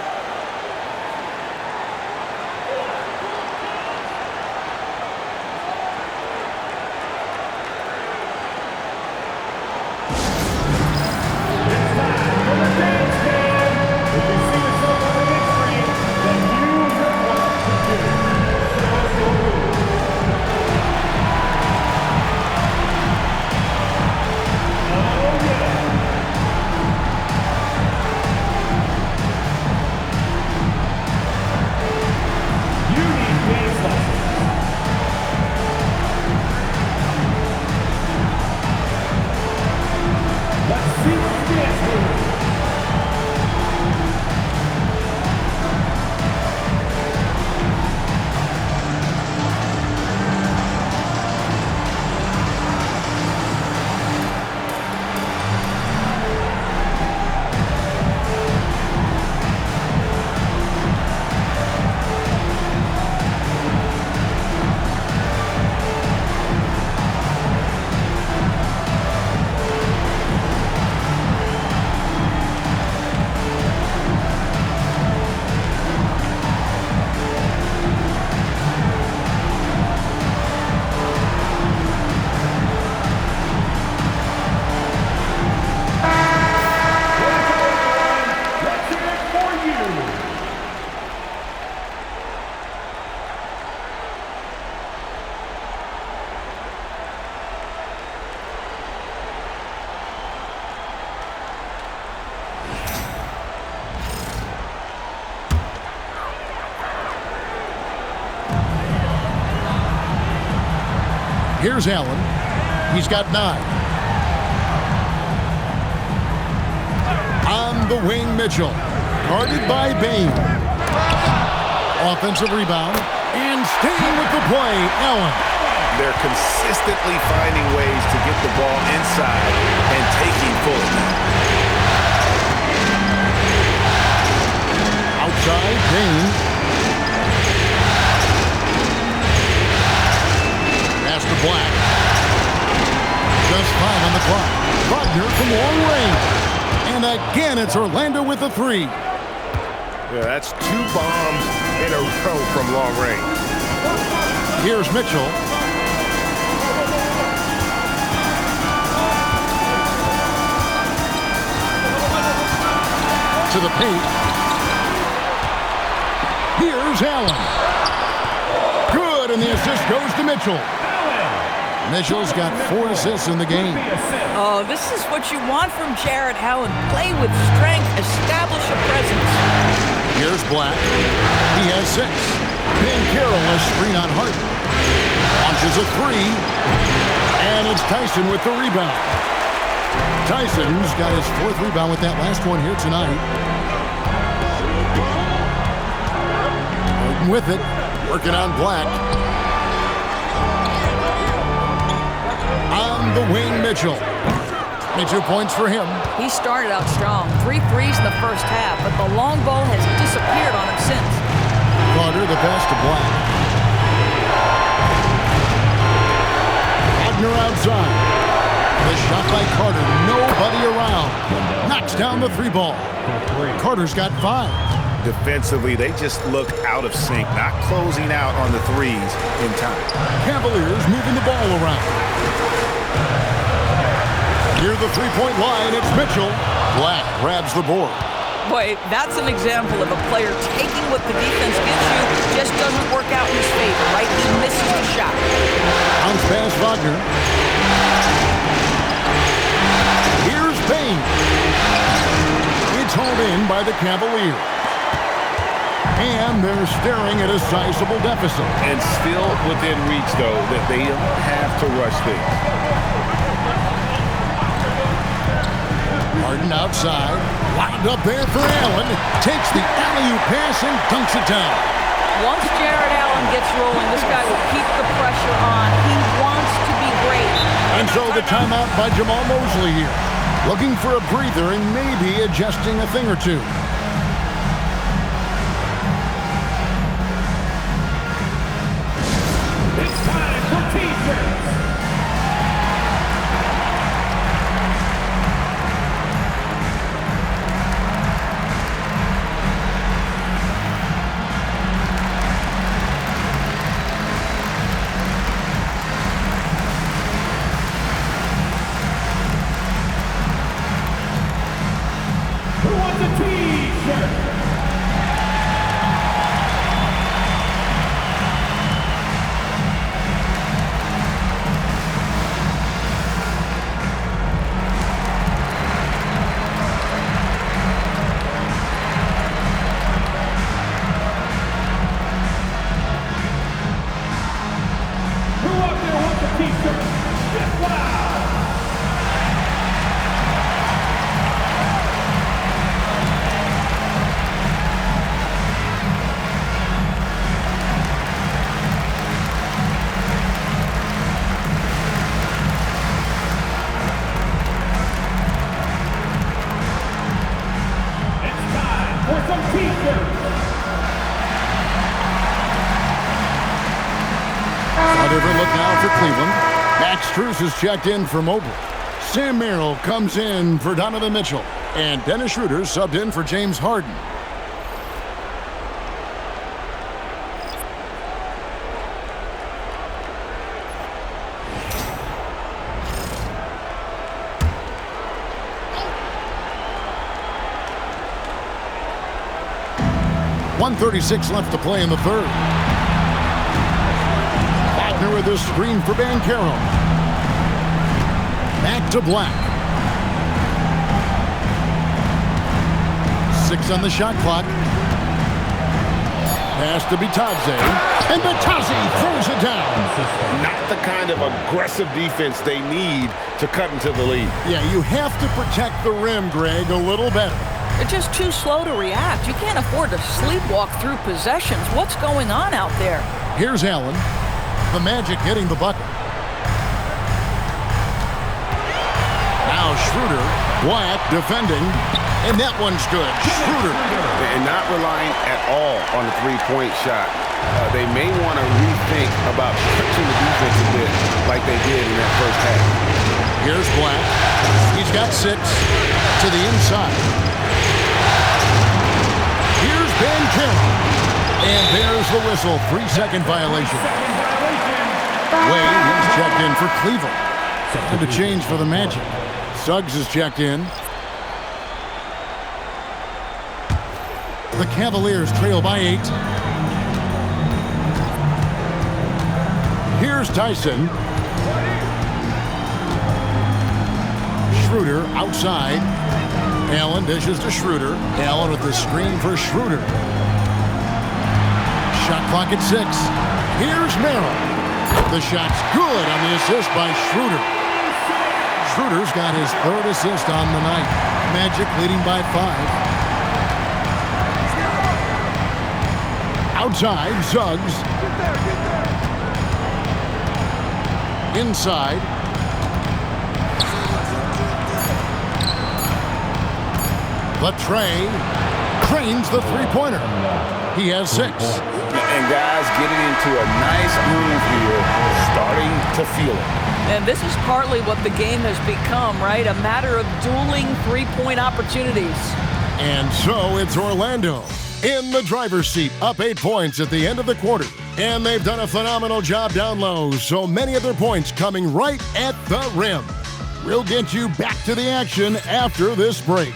Here's Allen. He's got 9. On the wing, Mitchell. Guarded by Bain. Offensive rebound. And staying with the play, Allen. They're consistently finding ways to get the ball inside and taking full. Outside, Bain. Pass to Black. Just 5 on the clock. Wagner from long range. And again, it's Orlando with the 3. Yeah, that's 2 bombs in a row from long range. Here's Mitchell. To the paint. Here's Allen. Good, and the assist goes to Mitchell. Mitchell's got 4 assists in the game. Oh, this is what you want from Jarrett Allen. Play with strength, establish a presence. Here's Black. He has 6. Ben Carroll has screen on Hart. Launches a 3. And it's Tyson with the rebound. Tyson's got his 4th rebound with that last one here tonight. Working with it. Working on Black. On the wing, Mitchell. 22 points for him. He started out strong. 3 threes in the first half, but the long ball has disappeared on him since. Carter, the pass to Black. Wagner outside. The shot by Carter. Nobody around. Knocks down the 3 ball. Carter's got 5. Defensively, they just look out of sync, not closing out on the 3s in time. Cavaliers moving the ball around. Near the 3-point line, it's Mitchell. Black grabs the board. Boy, that's an example of a player taking what the defense gives you, just doesn't work out in his favor, right? He misses the shot. Bounce pass, Wagner. Here's Bain. It's hauled in by the Cavaliers. And they're staring at a sizable deficit. And still within reach, though, that they don't have to rush things. Harden outside. Wound up there for Allen. Takes the alley-oop pass and dunks it down. Once Jared Allen gets rolling, this guy will keep the pressure on. He wants to be great. And so the timeout by Jamal Mosley here. Looking for a breather and maybe adjusting a thing or two. It's time for T-shirts. Who wants a T-shirt? Who out there wants a T-shirt? Get loud! It's time for some T-shirts. A different look now for Cleveland. Max Strus is checked in for Mobley. Sam Merrill comes in for Donovan Mitchell. And Dennis Schroeder subbed in for James Harden. .136 left to play in the third. Wagner with this screen for Banchero. Back to Black. 6 on the shot clock. Pass to Bitadze. And Bitadze throws it down. Not the kind of aggressive defense they need to cut into the lead. Yeah, you have to protect the rim, Greg, a little better. They're just too slow to react. You can't afford to sleepwalk through possessions. What's going on out there? Here's Allen. The Magic hitting the bucket. Now Schroeder. Black defending. And that one's good. Schroeder. And not relying at all on the three-point shot. They may want to rethink about pushing the defense a bit like they did in that first half. Here's Black. He's got 6 to the inside. Here's Banchero. And there's the whistle. 3-second violation. Wade is checked in for Cleveland. And a change for the Magic. Suggs is checked in. The Cavaliers trail by 8. Here's Tyson. Schroeder outside. Allen dishes to Schroeder. Allen with the screen for Schroeder. Shot clock at 6. Here's Merrill. The shot's good on the assist by Schroeder. Schroeder's got his 3rd assist on the night. Magic leading by 5. Outside, Suggs. Inside. Latrey cranes the three-pointer. He has 6. And guys getting into a nice groove here, starting to feel it. And this is partly what the game has become, right? A matter of dueling three-point opportunities. And so it's Orlando in the driver's seat, up 8 points at the end of the quarter. And they've done a phenomenal job down low, so many of their points coming right at the rim. We'll get you back to the action after this break.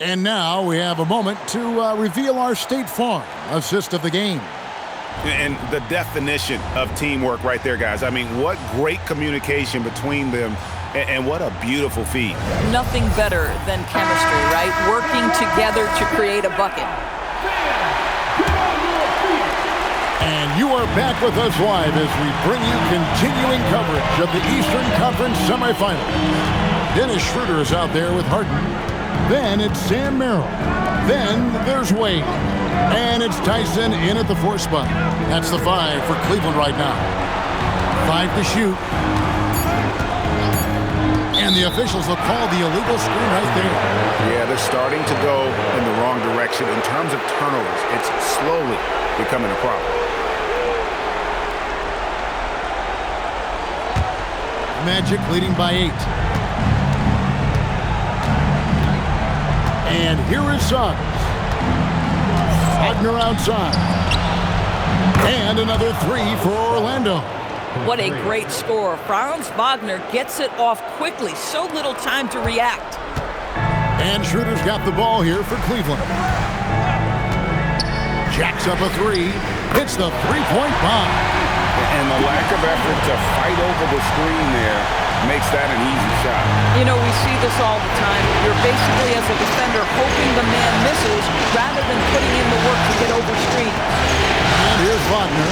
And now we have a moment to reveal our State Farm assist of the game. And the definition of teamwork right there, guys. I mean, what great communication between them, and what a beautiful feed. Nothing better than chemistry, right? Working together to create a bucket. And you are back with us live as we bring you continuing coverage of the Eastern Conference semifinals. Dennis Schroeder is out there with Harden. Then it's Sam Merrill. Then there's Wade. And it's Tyson in at the 4 spot. That's the 5 for Cleveland right now. 5 to shoot. And the officials will call the illegal screen right there. Yeah, they're starting to go in the wrong direction in terms of turnovers. It's slowly becoming a problem. Magic leading by 8. And here is Suggs. Wagner outside. And another 3 for Orlando. What a great score. Franz Wagner gets it off quickly. So little time to react. And Schroeder's got the ball here for Cleveland. Jacks up a 3. Hits the three-point bomb. And the lack of effort to fight over the screen there makes that an easy shot. You know, we see this all the time. You're basically, as a defender, hoping the man misses rather than putting in the work to get over screens. And here's Wagner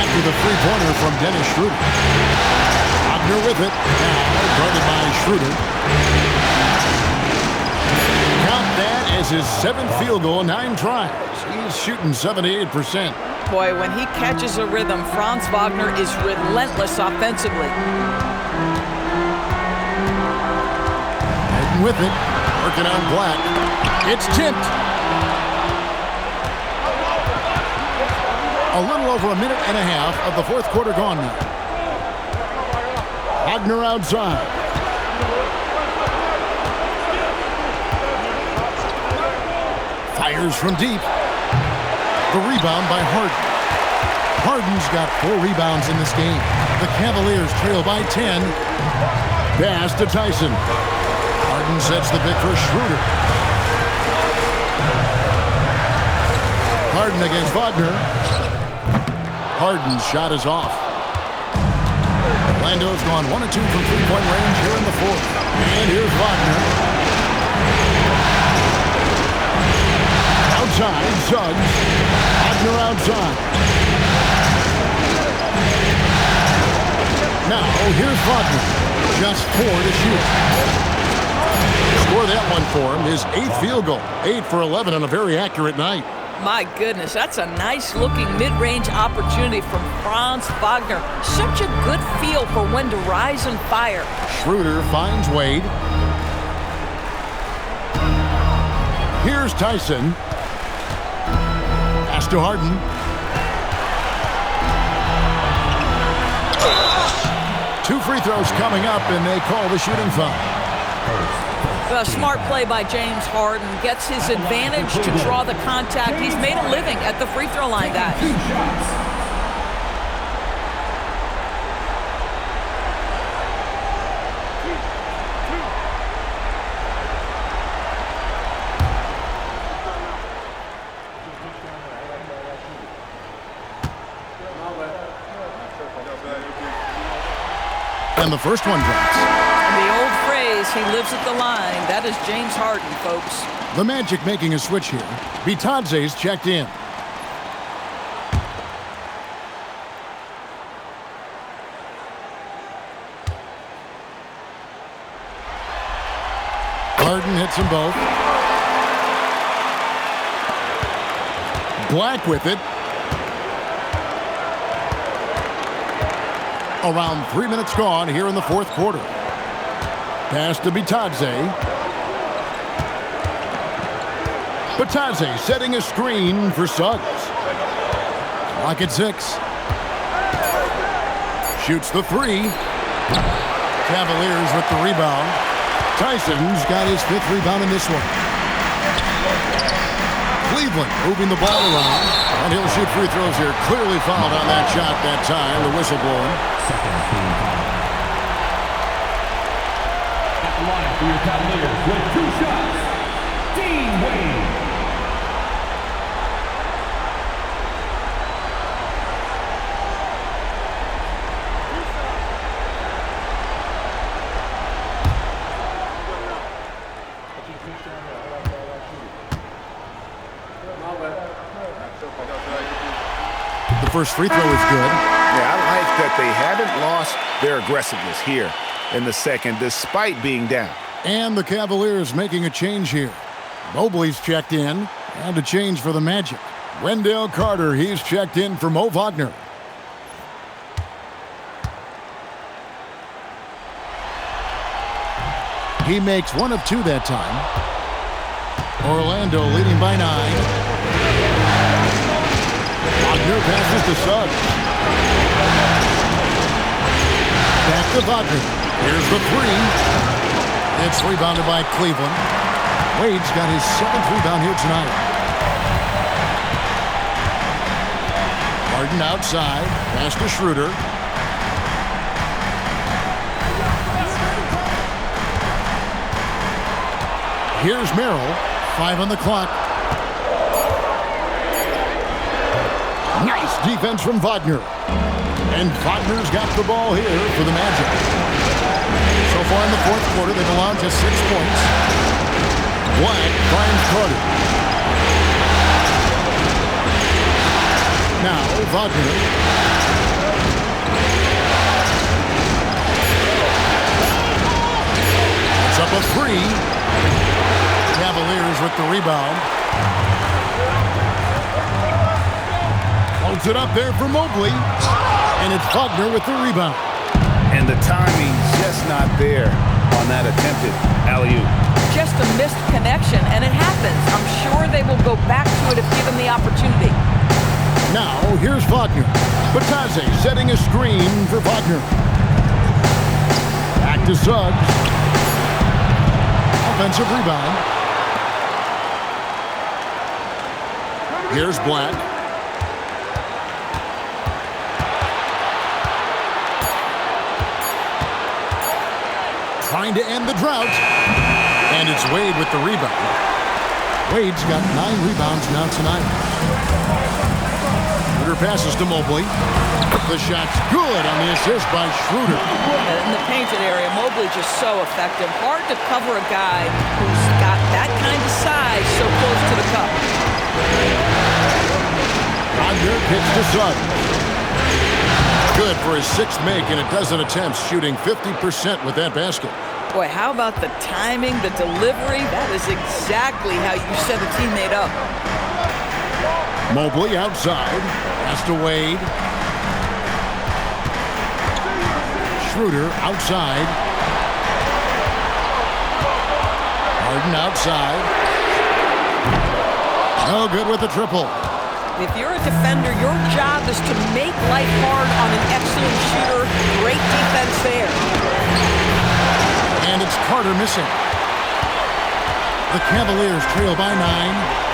after the three-pointer from Dennis Schroeder. Wagner with it. Now guarded by Schroeder. Count that as his 7th field goal, 9 tries. He's shooting 78%. Boy, when he catches a rhythm, Franz Wagner is relentless offensively. Heading with it, working on Black. It's tipped. A little over a minute and a half of the 4th quarter gone now. Wagner outside. Fires from deep. The rebound by Harden. Harden's got 4 rebounds in this game. The Cavaliers trail by 10. Pass to Tyson. Harden sets the pick for Schroeder. Harden against Wagner. Harden's shot is off. Orlando's gone 1 of 2 from three-point range here in the 4th. And here's Wagner. Outside, Suggs. Wagner outside. Now, here's Wagner. Just 4 to shoot. Score that one for him. His 8th field goal. 8 for 11 on a very accurate night. My goodness, that's a nice-looking mid-range opportunity from Franz Wagner. Such a good feel for when to rise and fire. Schroeder finds Wade. Here's Tyson. Pass to Harden. Two free throws coming up, and they call the shooting foul. A smart play by James Harden. Gets his advantage to draw the contact. He's made a living at the free throw line, guys. And the first one drops. The old phrase, he lives at the line. That is James Harden, folks. The Magic making a switch here. Bitadze's checked in. Harden hits them both. Black with it. Around 3 minutes gone here in the 4th quarter. Pass to Bitadze. Bitadze setting a screen for Suggs. Clock at 6. Shoots the 3. Cavaliers with the rebound. Tyson's got his 5th rebound in this one. Cleveland moving the ball around. And he'll shoot free throws here. Clearly fouled on that shot that time. The whistle blowing. At the line for your Cavaliers with 2 shots. The first free throw is good. Yeah, I like that they haven't lost their aggressiveness here in the second, despite being down. And the Cavaliers making a change here. Mobley's checked in, and a change for the Magic. Wendell Carter, he's checked in for Mo Wagner. He makes 1 of 2 that time. Orlando leading by 9. Wagner passes to Suggs. Back to Wagner. Here's the 3. It's rebounded by Cleveland. Wade's got his 7th rebound here tonight. Harden outside. Pass to Schroeder. Here's Merrill. 5 on the clock. Nice defense from Wagner. And Wagner's got the ball here for the Magic. So far in the fourth quarter, they've allowed just 6 points. Black finds Carter. Now Wagner. It's up a 3. Cavaliers with the rebound. Holds it up there for Mobley. And it's Wagner with the rebound. And the timing's just not there on that attempted alley-oop. Just a missed connection, and it happens. I'm sure they will go back to it if given the opportunity. Now, here's Wagner. Batadze setting a screen for Wagner. Back to Suggs. Offensive rebound. Here's Black. Trying to end the drought. And it's Wade with the rebound. Wade's got 9 rebounds now tonight. Schroeder passes to Mobley. The shot's good on the assist by Schroeder. In the painted area, Mobley just so effective. Hard to cover a guy who's got that kind of size so close to the cup. Wagner pitch to Suggs. Good for his 6th make in a dozen attempts, shooting 50% with that basket. Boy, how about the timing, the delivery? That is exactly how you set a teammate up. Mobley outside. Pass to Wade. Schroeder outside. Harden outside. No good with the triple. If you're a defender, your job is to make life hard on an excellent shooter. Great defense there. And it's Carter missing. The Cavaliers trail by 9.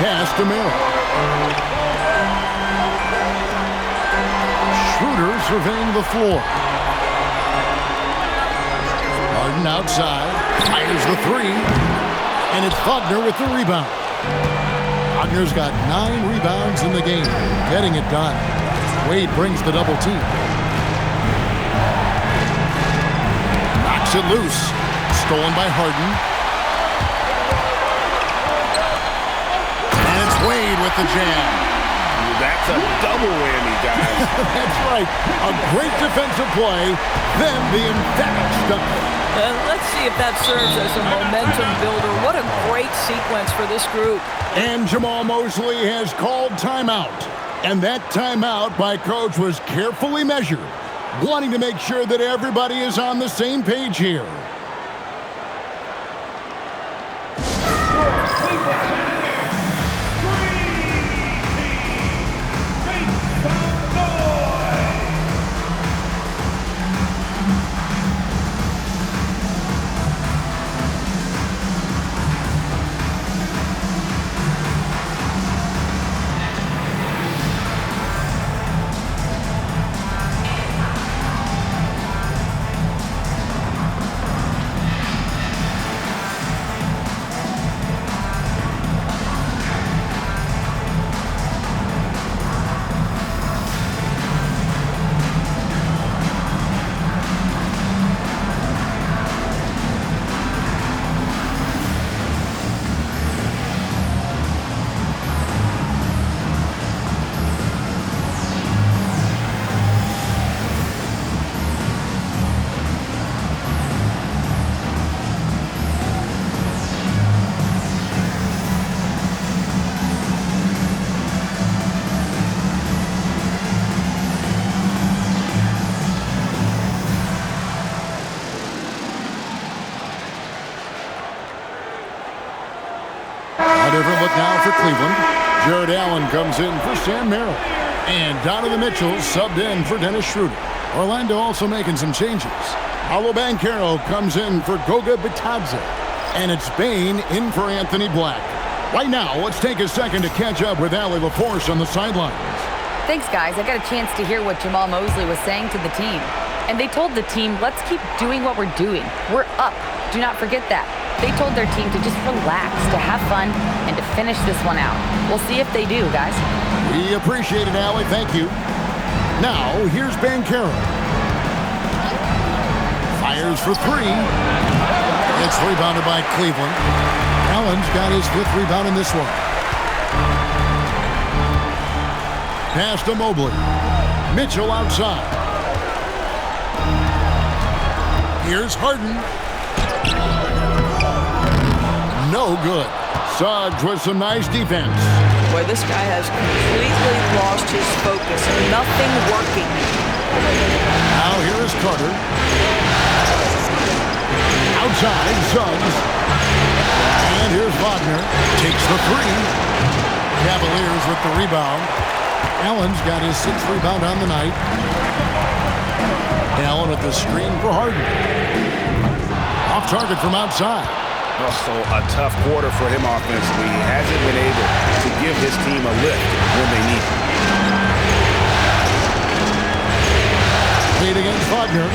Pass to Merrill. Schroeder surveying the floor. Harden outside. Fires the 3. And it's Wagner with the rebound. Wagner's got 9 rebounds in the game, getting it done. Wade brings the double team. Knocks it loose. Stolen by Harden. And it's Wade with the jam. That's a double whammy, guys. That's right. A great defensive play, then the emphatic stuff. Let's see if that serves as a momentum builder. What a great sequence for this group. And Jamal Mosley has called timeout. And that timeout by Coach was carefully measured, wanting to make sure that everybody is on the same page here. with now for Cleveland. Jared Allen comes in for Sam Merrill. And Donovan Mitchell subbed in for Dennis Schroeder. Orlando also making some changes. Paolo Banchero comes in for Goga Bitadze. And it's Bane in for Anthony Black. Right now, let's take a second to catch up with Allie LaForce on the sidelines. Thanks, guys. I got a chance to hear what Jamal Mosley was saying to the team. And they told the team, let's keep doing what we're doing. We're up. Do not forget that. They told their team to just relax, to have fun, and to finish this one out. We'll see if they do, guys. We appreciate it, Allie. Thank you. Now, here's Banchero. Fires for three. It's rebounded by Cleveland. Allen's got his 5th rebound in this one. Pass to Mobley. Mitchell outside. Here's Harden. No good. Suggs with some nice defense. Boy, this guy has completely lost his focus. Nothing working. Now here is Carter. Outside, Suggs. And here's Wagner. Takes the three. Cavaliers with the rebound. Allen's got his 6th rebound on the night. Allen with the screen for Harden. Off target from outside. Also a tough quarter for him offensively. He hasn't been able to give his team a lift when they need it. Lead against Wagner.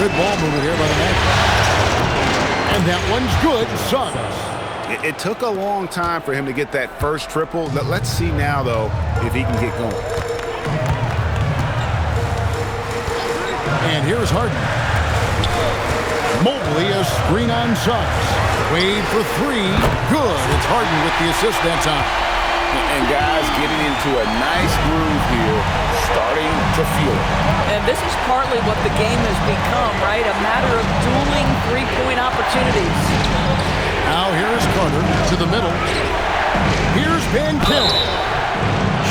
Good ball movement here by the Magic. And that one's good. Suggs. It took a long time for him to get that first triple. Let's see now, though, if he can get going. And here's Harden. Mobley, a screen on Suggs. Wade for three. Good. It's Harden with the assist that time. And guys getting into a nice groove here, starting to feel it. And this is partly what the game has become, right? A matter of dueling three-point opportunities. Now here's Carter to the middle. Here's Banchero.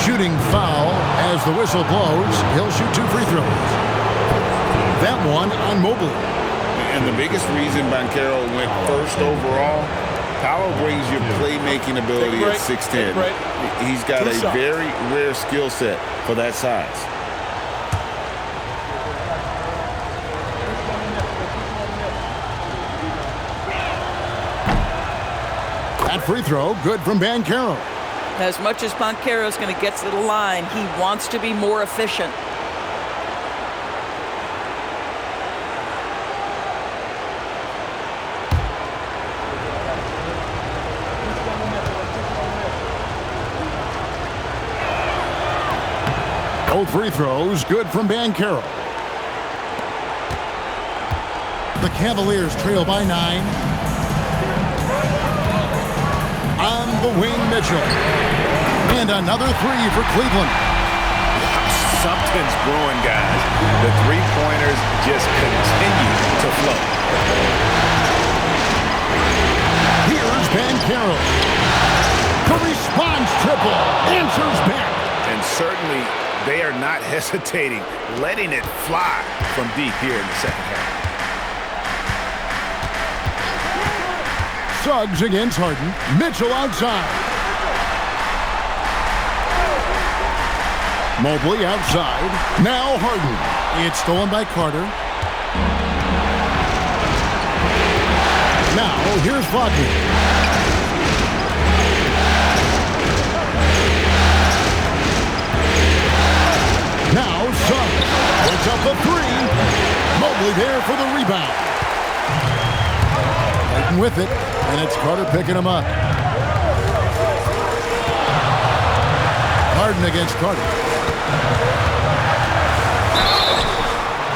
Shooting foul as the whistle blows. He'll shoot 2 free throws. That one on Mobley. And the biggest reason Banchero went first overall, Paolo brings your playmaking ability at 6'10". He's got a very rare skill set for that size. That free throw, good from Banchero. As much as Banchero is going to get to the line, he wants to be more efficient. Both free throws, good from Banchero. The Cavaliers trail by 9. On the wing, Mitchell. And another three for Cleveland. Something's brewing, guys. The three-pointers just continue to flow. Here's Banchero. The response triple. Answers back. And certainly they are not hesitating, letting it fly from deep here in the second half. Suggs against Harden. Mitchell outside. Mobley outside. Now Harden. It's stolen by Carter. Now here's Wagner. Now Suggs. Puts up the three. Mobley there for the rebound. Fighting with it. And it's Carter picking him up. Harden against Carter.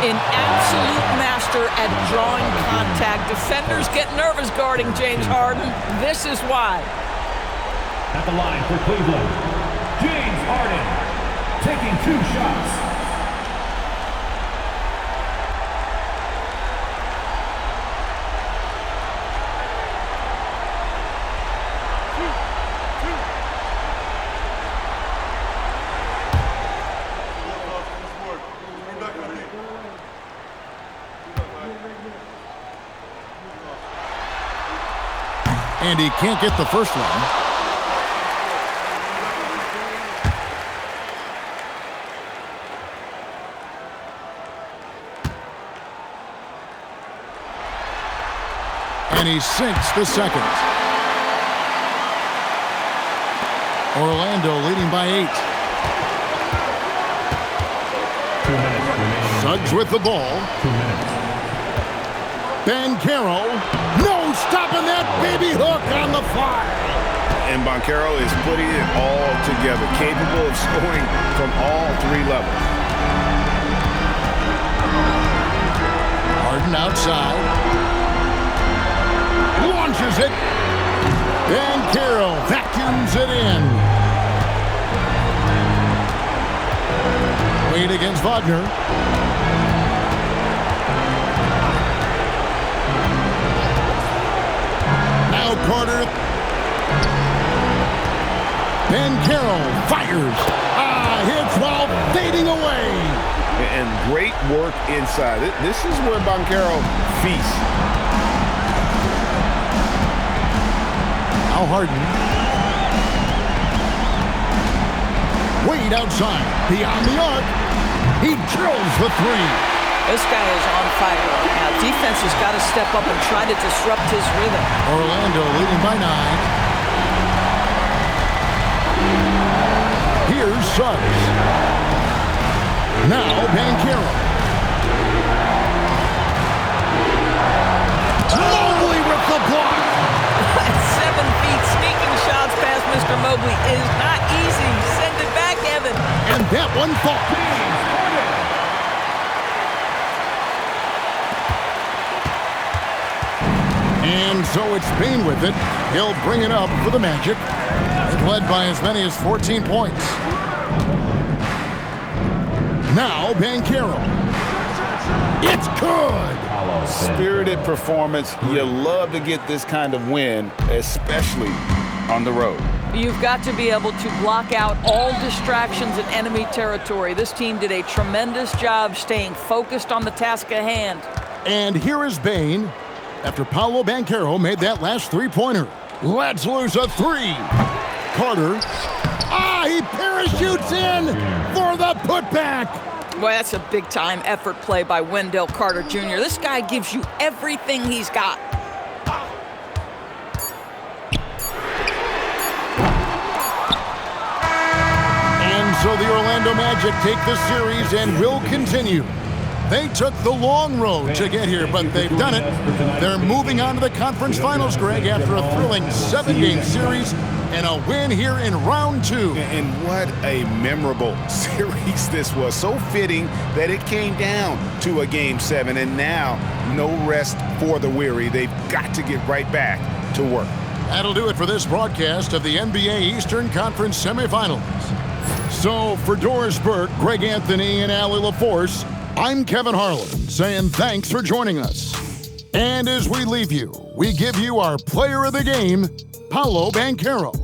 An absolute master at drawing contact. Defenders get nervous guarding James Harden. This is why. At the line for Cleveland, James Harden taking 2 shots. And he can't get the first one. And he sinks the second. Orlando leading by 8. 2 minutes remaining. Suggs with the ball. 2 minutes. Banchero. No stopping that baby hook on the fly. And Banchero is putting it all together, capable of scoring from all 3 levels. Harden outside. Launches it. Banchero vacuums it in. Wade against Wagner. Now Carter. Banchero fires. Hits while fading away. And great work inside. This is where Banchero feasts. Now Harden. Wade outside. Beyond the arc. He drills the 3. This guy is on fire right now. Defense has got to step up and try to disrupt his rhythm. Orlando leading by 9. Here's Suggs. Now Banchero. Mobley with the block. 7 feet sneaking shots past Mr. Mobley is not easy. Send it back, Evan. And that one falls. And so it's Bane with it. He'll bring it up for the Magic. They've led by as many as 14 points. Now Banchero. It's good. Spirited performance. You love to get this kind of win, especially on the road. You've got to be able to block out all distractions in enemy territory. This team did a tremendous job staying focused on the task at hand. And here is Bane after Paolo Banchero made that last 3-pointer. Let's lose a 3. Carter. He parachutes in for the putback. Well, that's a big-time effort play by Wendell Carter Jr. This guy gives you everything he's got. And so the Orlando Magic take this series and will continue. They took the long road to get here, but they've done it. They're moving on to the conference finals, Greg, after a thrilling 7-game series and a win here in round 2. And what a memorable series this was. So fitting that it came down to a Game 7, and now no rest for the weary. They've got to get right back to work. That'll do it for this broadcast of the NBA Eastern Conference Semifinals. So for Doris Burke, Greg Anthony, and Allie LaForce, I'm Kevin Harlan saying thanks for joining us. And as we leave you, we give you our player of the game, Paolo Banchero.